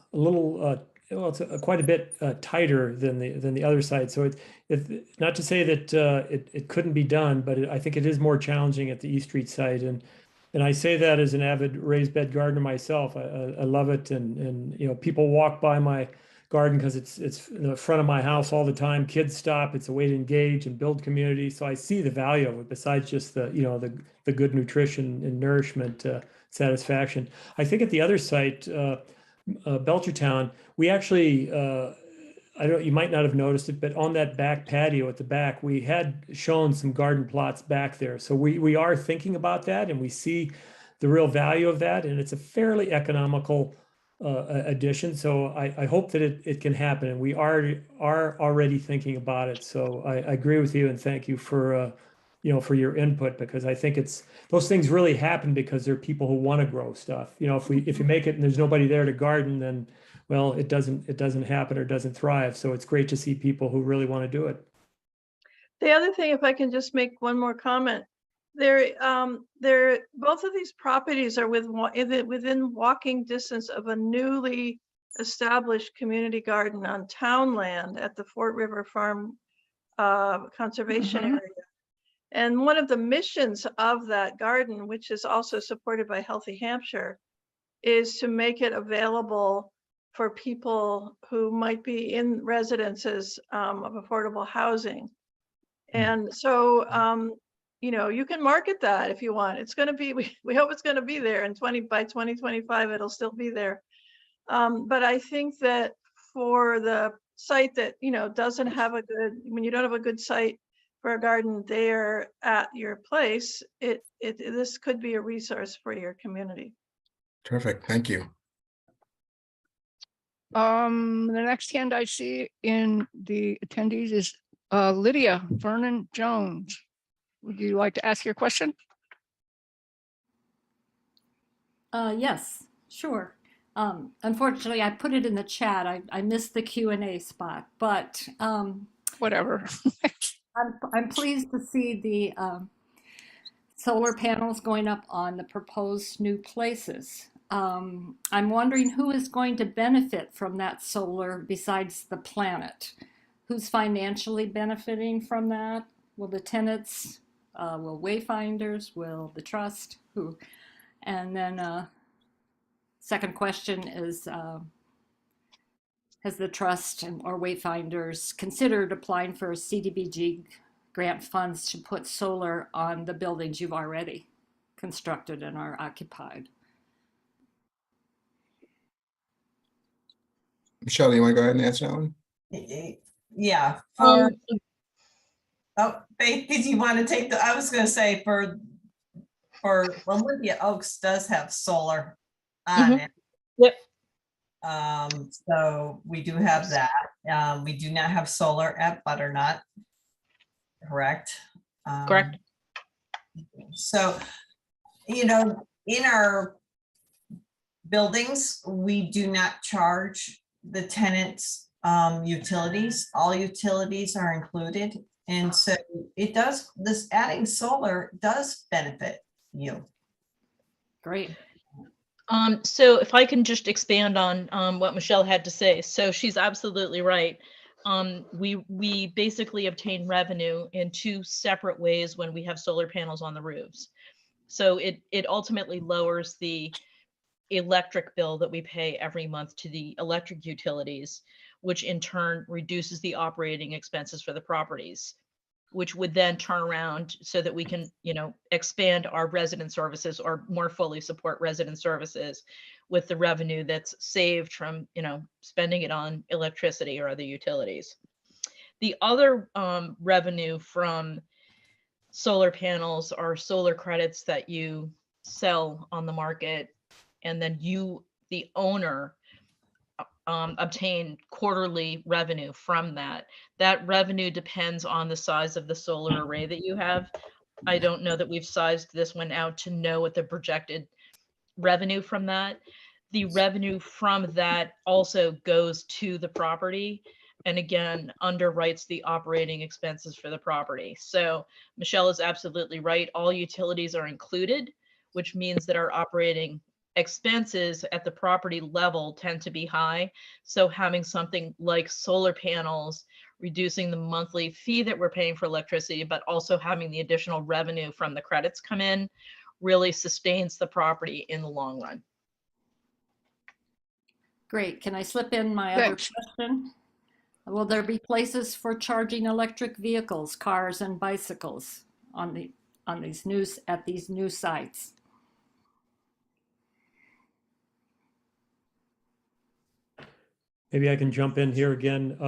well, it's quite a bit tighter than the other site. So it's not to say that it couldn't be done, but I think it is more challenging at the East Street site. And I say that as an avid raised bed gardener myself. I love it, and you know, people walk by my garden because it's in the front of my house all the time. Kids stop. It's a way to engage and build community. So I see the value of it, besides just the, you know, the good nutrition and nourishment satisfaction. I think at the other site, Belchertown, we actually, you might not have noticed it, but on that back patio at the back, we had shown some garden plots back there. So we are thinking about that, and we see the real value of that, and it's a fairly economical addition. So I hope that it can happen, and we are already thinking about it. So I agree with you, and thank you for you know, for your input, because I think those things really happen because there are people who want to grow stuff. You know, if you make it and there's nobody there to garden, then, well, it doesn't happen or doesn't thrive. So it's great to see people who really want to do it. The other thing, if I can just make one more comment, both of these properties are within walking distance of a newly established community garden on town land at the Fort River Farm Conservation Area. And one of the missions of that garden, which is also supported by Healthy Hampshire, is to make it available for people who might be in residences of affordable housing. And so, you know, you can market that if you want. It's going to be, we hope it's going to be there, and by 2025, it'll still be there. But I think that for the site that, you know, doesn't have a good, when you don't have a good site for a garden there at your place, this could be a resource for your community. Terrific. Thank you. The next hand I see in the attendees is Lydia Vernon Jones. Would you like to ask your question? Yes, sure. Unfortunately, I put it in the chat. I missed the Q&A spot, but whatever. I'm pleased to see the solar panels going up on the proposed new places. I'm wondering who is going to benefit from that solar besides the planet? Who's financially benefiting from that? Will the tenants, will wayfinders, will the trust, who? And then second question is, has the trust or wayfinders considered applying for CDBG grant funds to put solar on the buildings you've already constructed and are occupied? Michelle, you want to go ahead and answer that one? Yeah. Oh, Faith, did you want to take I was going to say for Olympia Oaks does have solar on it. Yep. So we do have that. We do not have solar at Butternut. Correct. Correct. So, you know, in our buildings, we do not charge the tenants utilities. All utilities are included. And so it does, this adding solar does benefit you. Great. So if I can just expand on what Michelle had to say. So she's absolutely right. We basically obtain revenue in two separate ways when we have solar panels on the roofs. So it ultimately lowers the electric bill that we pay every month to the electric utilities, which in turn reduces the operating expenses for the properties, which would then turn around so that we can, you know, expand our resident services or more fully support resident services with the revenue that's saved from, you know, spending it on electricity or other utilities. The other revenue from solar panels are solar credits that you sell on the market, and then you, the owner, obtain quarterly revenue from that. That revenue depends on the size of the solar array that you have. I don't know that we've sized this one out to know what the projected revenue from that. The revenue from that also goes to the property, and again, underwrites the operating expenses for the property. So Michelle is absolutely right. All utilities are included, which means that our operating expenses at the property level tend to be high. So having something like solar panels, reducing the monthly fee that we're paying for electricity, but also having the additional revenue from the credits come in, really sustains the property in the long run. Great. Can I slip in my other question? Will there be places for charging electric vehicles, cars and bicycles at these new sites? Maybe I can jump in here again.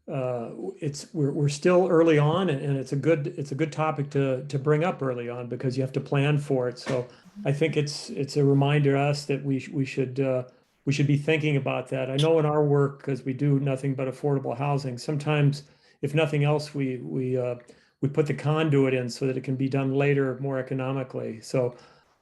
We're still early on, and it's a good topic to bring up early on, because you have to plan for it. So I think it's a reminder to us that we should be thinking about that. I know in our work, because we do nothing but affordable housing, sometimes, if nothing else, we put the conduit in so that it can be done later more economically. So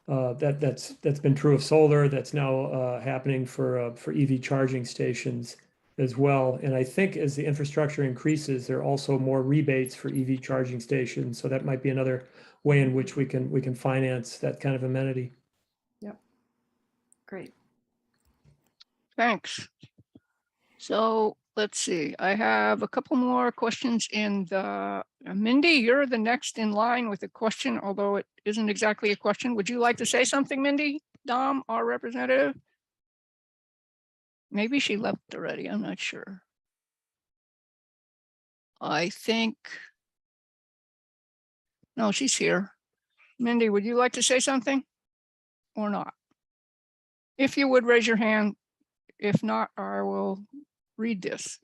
that's been true of solar. That's now happening for EV charging stations as well. And I think as the infrastructure increases, there are also more rebates for EV charging stations. So that might be another way in which we can finance that kind of amenity. Yep. Great. Thanks. So let's see, I have a couple more questions in the, Mindy, you're the next in line with a question, although it isn't exactly a question. Would you like to say something, Mindy? Dom, our representative? Maybe she left already, I'm not sure. I think, no, she's here. Mindy, would you like to say something or not? If you would raise your hand, if not, I will read this.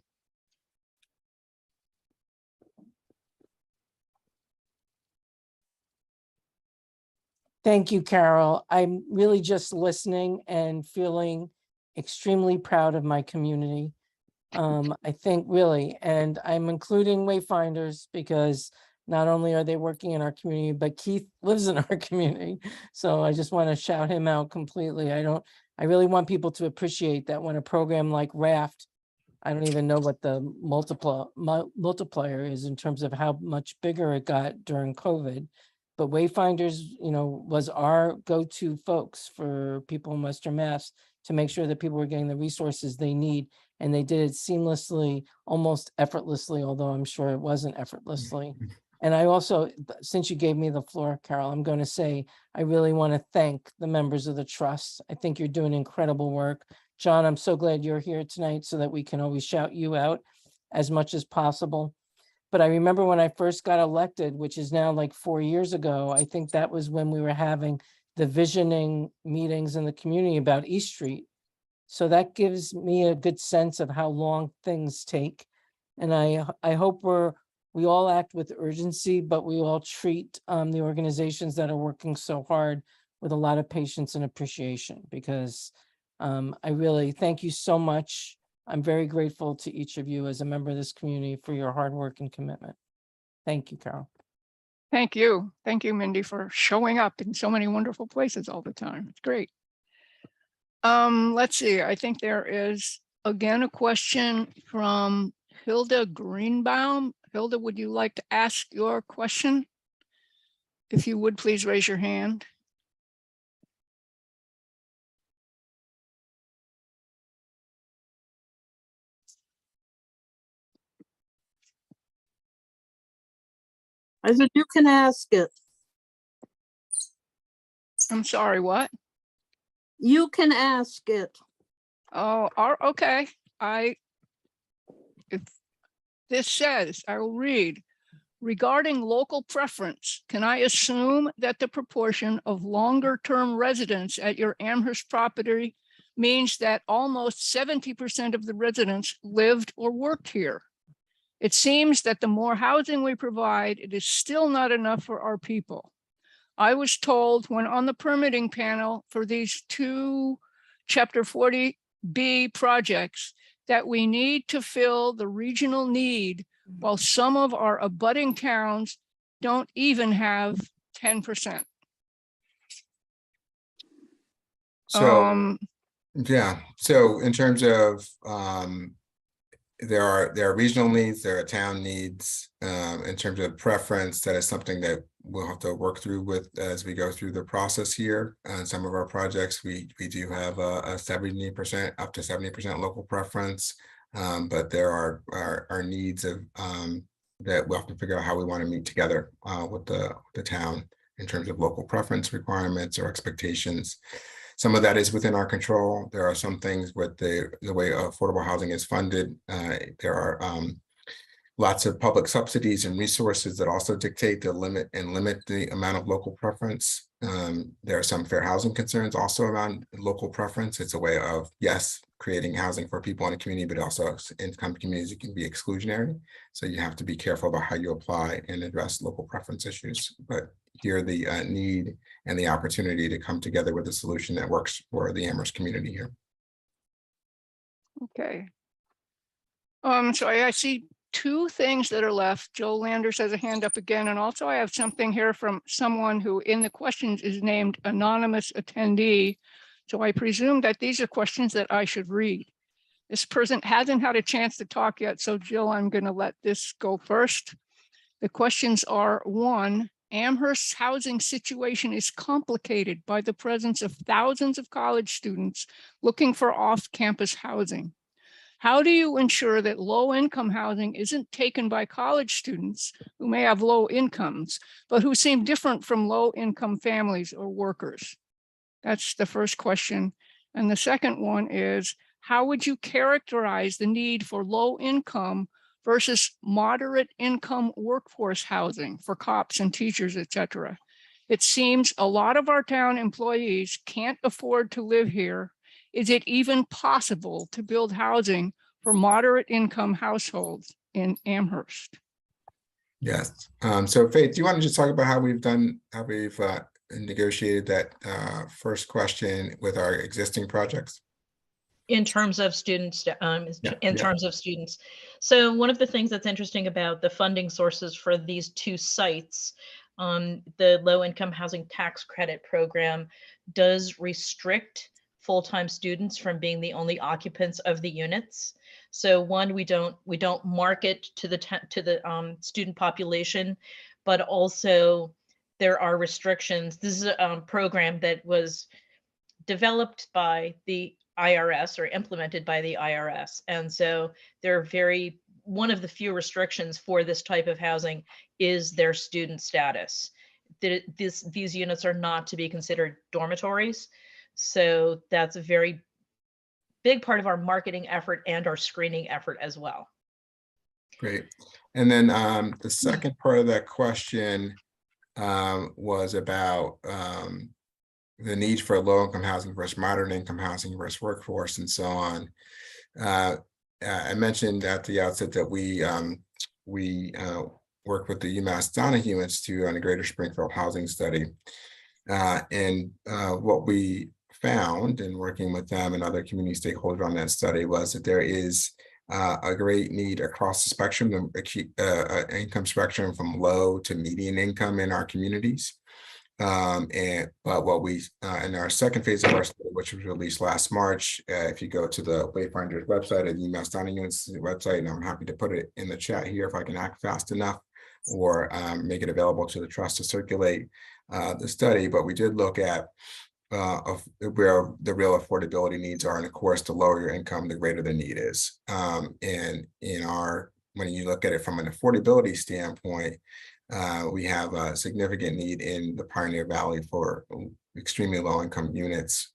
Thank you, Carol. I'm really just listening and feeling extremely proud of my community. I think really, and I'm including Wayfinders because not only are they working in our community, but Keith lives in our community. So I just want to shout him out completely. I really want people to appreciate that when a program like RAFT, I don't even know what the multiplier is in terms of how much bigger it got during COVID. But Wayfinders, was our go-to folks for people in Western Mass to make sure that people were getting the resources they need. And they did it seamlessly, almost effortlessly, although I'm sure it wasn't effortlessly. And I also, since you gave me the floor, Carol, I'm going to say, I really want to thank the members of the trust. I think you're doing incredible work. John, I'm so glad you're here tonight so that we can always shout you out as much as possible. But I remember when I first got elected, which is now like 4 years ago, I think that was when we were having the visioning meetings in the community about East Street. So that gives me a good sense of how long things take. And I hope we all act with urgency, but we all treat the organizations that are working so hard with a lot of patience and appreciation, because I really thank you so much. I'm very grateful to each of you as a member of this community for your hard work and commitment. Thank you, Carol. Thank you. Thank you, Mindy, for showing up in so many wonderful places all the time. It's great. Let's see. I think there is again a question from Hilda Greenbaum. Hilda, would you like to ask your question? If you would, please raise your hand. I said, you can ask it. I'm sorry, what? You can ask it. Oh, okay. If this says, I will read, regarding local preference, can I assume that the proportion of longer term residents at your Amherst property means that almost 70% of the residents lived or worked here? It seems that the more housing we provide, it is still not enough for our people. I was told when on the permitting panel for these two Chapter 40B projects that we need to fill the regional need, while some of our abutting towns don't even have 10%. So, yeah, so in terms of there are regional needs, there are town needs. In terms of preference, that is something that we'll have to work through with as we go through the process here. On some of our projects, we do have a 70%, up to 70% local preference, but there are needs of that we'll have to figure out how we want to meet together with the town in terms of local preference requirements or expectations. Some of that is within our control. There are some things with the way affordable housing is funded. There are lots of public subsidies and resources that also dictate the limit the amount of local preference. There are some fair housing concerns also around local preference. It's a way of, yes, creating housing for people in a community, but also in some communities it can be exclusionary. So you have to be careful about how you apply and address local preference issues. But here the need and the opportunity to come together with a solution that works for the Amherst community here. Okay. So I see two things that are left. Joe Landers has a hand up again. And also I have something here from someone who in the questions is named anonymous attendee. So I presume that these are questions that I should read. This person hasn't had a chance to talk yet. So Jill, I'm going to let this go first. The questions are: 1, Amherst's housing situation is complicated by the presence of thousands of college students looking for off-campus housing. How do you ensure that low-income housing isn't taken by college students who may have low incomes, but who seem different from low-income families or workers? That's the first question. And the second one is, how would you characterize the need for low-income versus moderate income workforce housing for cops and teachers, et cetera? It seems a lot of our town employees can't afford to live here. Is it even possible to build housing for moderate income households in Amherst? Yes. So Faith, do you want to just talk about how we've negotiated that first question with our existing projects? In terms of students, Yeah. terms of students. So one of the things that's interesting about the funding sources for these two sites, the low-income housing tax credit program does restrict full-time students from being the only occupants of the units. So one, we don't market to the student population, but also there are restrictions. This is a program that was developed by the IRS or implemented by the IRS. And so they're one of the few restrictions for this type of housing is their student status. These units are not to be considered dormitories. So that's a very big part of our marketing effort and our screening effort as well. Great. And then the second part of that question was about the need for low-income housing versus moderate income housing versus workforce and so on. I mentioned at the outset that we work with the UMass Donahue Institute on a Greater Springfield housing study. And what we found in working with them and other community stakeholders on that study was that there is a great need across the spectrum, the income spectrum from low to median income in our communities. But what we in our second phase of our study, which was released last March, if you go to the Wayfinders website at the UMass Donahue Institute website, and I'm happy to put it in the chat here if I can act fast enough, or make it available to the trust to circulate the study. But we did look at where the real affordability needs are, and of course, the lower your income, the greater the need is. And when you look at it from an affordability standpoint, we have a significant need in the Pioneer Valley for extremely low-income units.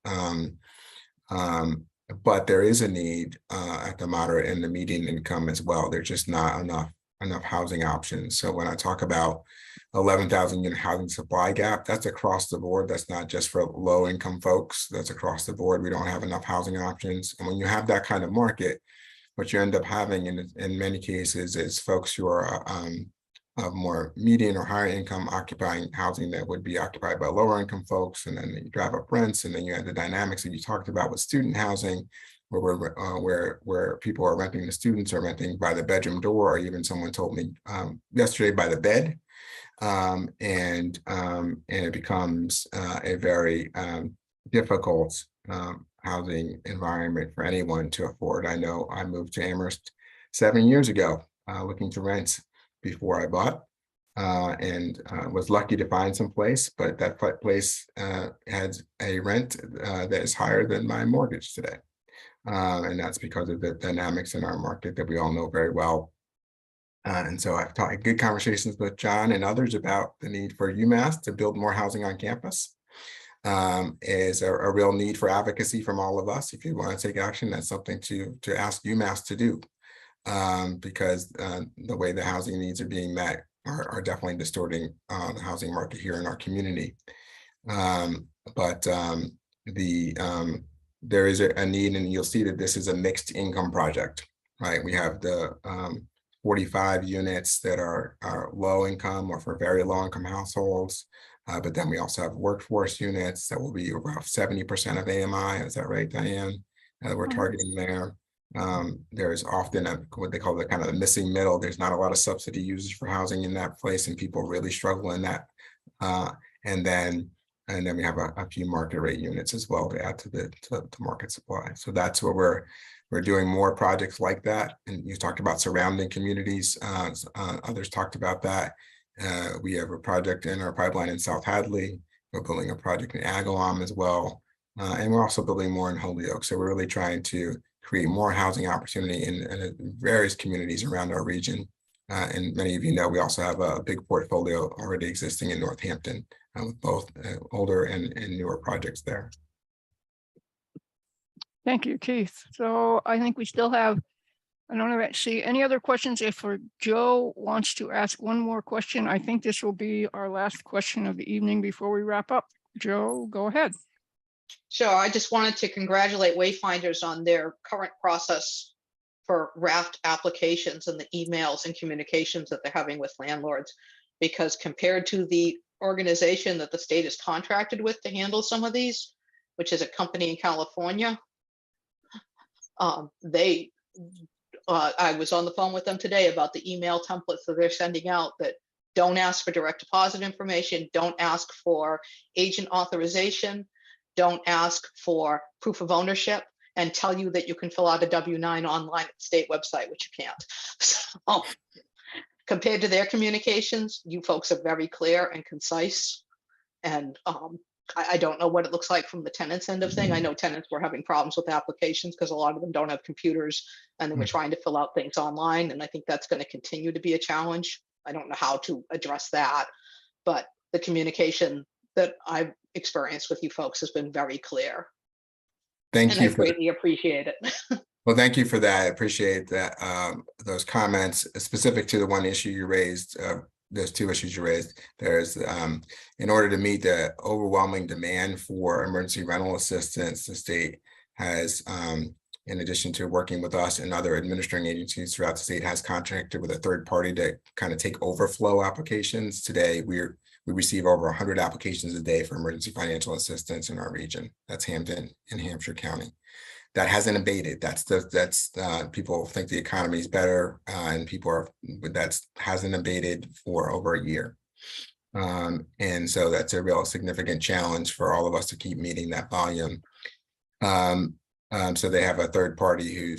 But there is a need at the moderate and the median income as well. There's just not enough housing options. So when I talk about 11,000 unit housing supply gap, that's across the board. That's not just for low-income folks. That's across the board. We don't have enough housing options. And when you have that kind of market, what you end up having in many cases is folks who are of more median or higher income occupying housing that would be occupied by lower income folks, and then you drive up rents, and then you have the dynamics that you talked about with student housing, where people are renting, the students are renting by the bedroom door, or even someone told me yesterday by the bed, and it becomes a very difficult housing environment for anyone to afford. I know I moved to Amherst 7 years ago, looking to rent before I bought, and was lucky to find some place, but that place has a rent that is higher than my mortgage today. And that's because of the dynamics in our market that we all know very well. And so I've had good conversations with John and others about the need for UMass to build more housing on campus. Is a real need for advocacy from all of us. If you want to take action, that's something to ask UMass to do. Because the way the housing needs are being met are definitely distorting the housing market here in our community. But there is a need, and you'll see that this is a mixed income project, right? We have the 45 units that are low income or for very low income households. But then we also have workforce units that will be around 70% of AMI. Is that right, Diane? We're targeting there. There's often what they call the kind of the missing middle. There's not a lot of subsidy users for housing in that place, and people really struggle in that. And then we have a few market rate units as well to add to the market supply. So that's where we're doing more projects like that. And you talked about surrounding communities. Others talked about that. We have a project in our pipeline in South Hadley. We're building a project in Agawam as well. And we're also building more in Holyoke. So we're really trying to create more housing opportunity in various communities around our region. And many of you know, we also have a big portfolio already existing in Northampton with both older and newer projects there. Thank you, Keith. So I think we still have, I don't see any other questions. If Joe wants to ask one more question, I think this will be our last question of the evening before we wrap up. Joe, go ahead. So I just wanted to congratulate Wayfinders on their current process for raft applications and the emails and communications that they're having with landlords, because compared to the organization that the state is contracted with to handle some of these, which is a company in California, I was on the phone with them today about the email templates that they're sending out that don't ask for direct deposit information, don't ask for agent authorization, don't ask for proof of ownership, and tell you that you can fill out a W-9 online at the state website, which you can't. So compared to their communications, you folks are very clear and concise. And I don't know what it looks like from the tenants end of thing. I know tenants were having problems with applications because a lot of them don't have computers and they were trying to fill out things online. And I think that's going to continue to be a challenge. I don't know how to address that, but the communication that I've experienced with you folks has been very clear. Thank and you. I greatly appreciate it. Well, thank you for that. I appreciate that. Those comments specific to the one issue you raised. There's two issues you raised. There's in order to meet the overwhelming demand for emergency rental assistance, the state has, in addition to working with us and other administering agencies throughout the state, has contracted with a third party to kind of take overflow applications. Today, we receive over 100 applications a day for emergency financial assistance in our region. That's Hampton and Hampshire County. That hasn't abated. People think the economy is better, and but hasn't abated for over a year. And so that's a real significant challenge for all of us to keep meeting that volume. So they have a third party who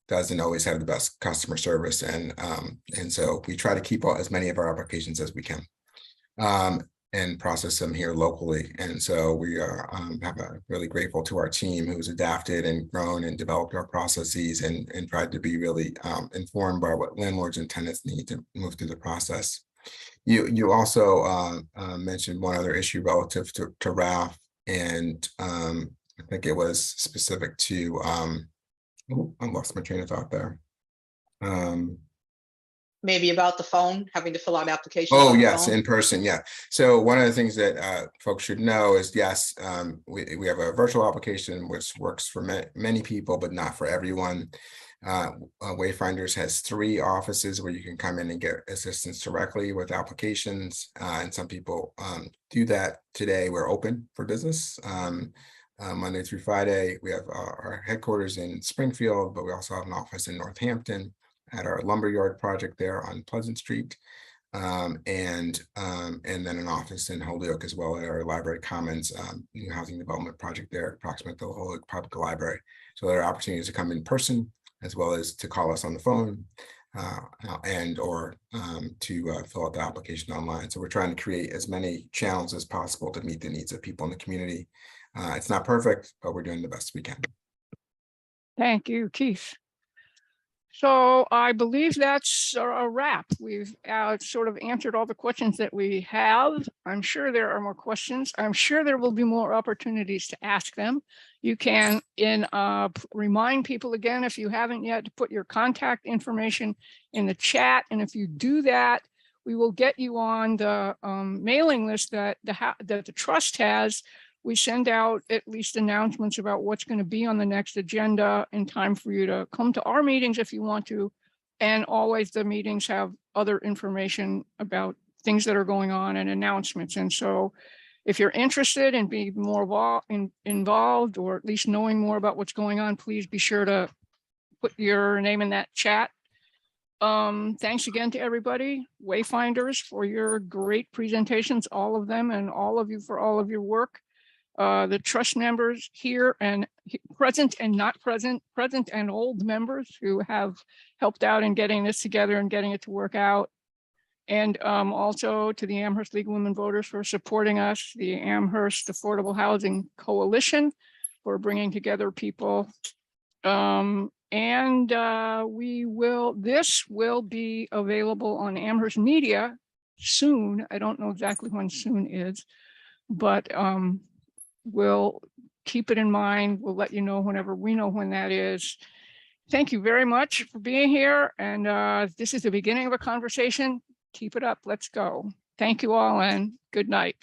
doesn't always have the best customer service, and so we try to keep as many of our applications as we can. And process them here locally. And so we are really grateful to our team who's adapted and grown and developed our processes and tried to be really informed by what landlords and tenants need to move through the process. You also mentioned one other issue relative to RAF, and I think it was specific to, I lost my train of thought there. Maybe about the phone, having to fill out applications. Oh, on the yes, phone. in person. Yeah. So one of the things that folks should know is, yes, we have a virtual application, which works for many people, but not for everyone. Wayfinders has 3 offices where you can come in and get assistance directly with applications. And some people do that today. We're open for business. Monday through Friday. We have our headquarters in Springfield, but we also have an office in Northampton at our lumberyard project there on Pleasant Street, and then an office in Holyoke as well at our Library Commons new housing development project there, approximate the Holyoke Public Library. So there are opportunities to come in person as well as to call us on the phone and or to fill out the application online. So we're trying to create as many channels as possible to meet the needs of people in the community. It's not perfect, but we're doing the best we can. Thank you, Keith. So I believe that's a wrap. We've sort of answered all the questions that we have. I'm sure there are more questions. I'm sure there will be more opportunities to ask them. You can remind people again, if you haven't yet, to put your contact information in the chat. And if you do that, we will get you on the mailing list that the trust has. We send out at least announcements about what's going to be on the next agenda in time for you to come to our meetings if you want to. And always the meetings have other information about things that are going on and announcements. And so if you're interested in being more involved or at least knowing more about what's going on, please be sure to put your name in that chat. Thanks again to everybody, Wayfinders, for your great presentations, all of them, and all of you for all of your work. The trust members here and present and not present, present and old members who have helped out in getting this together and getting it to work out. And also to the Amherst League of Women Voters for supporting us, the Amherst Affordable Housing Coalition for bringing together people And this will be available on Amherst Media soon. I don't know exactly when soon is, but we'll keep it in mind. We'll let you know whenever we know when that is. Thank you very much for being here. And this is the beginning of a conversation. Keep it up. Let's go. Thank you all and good night.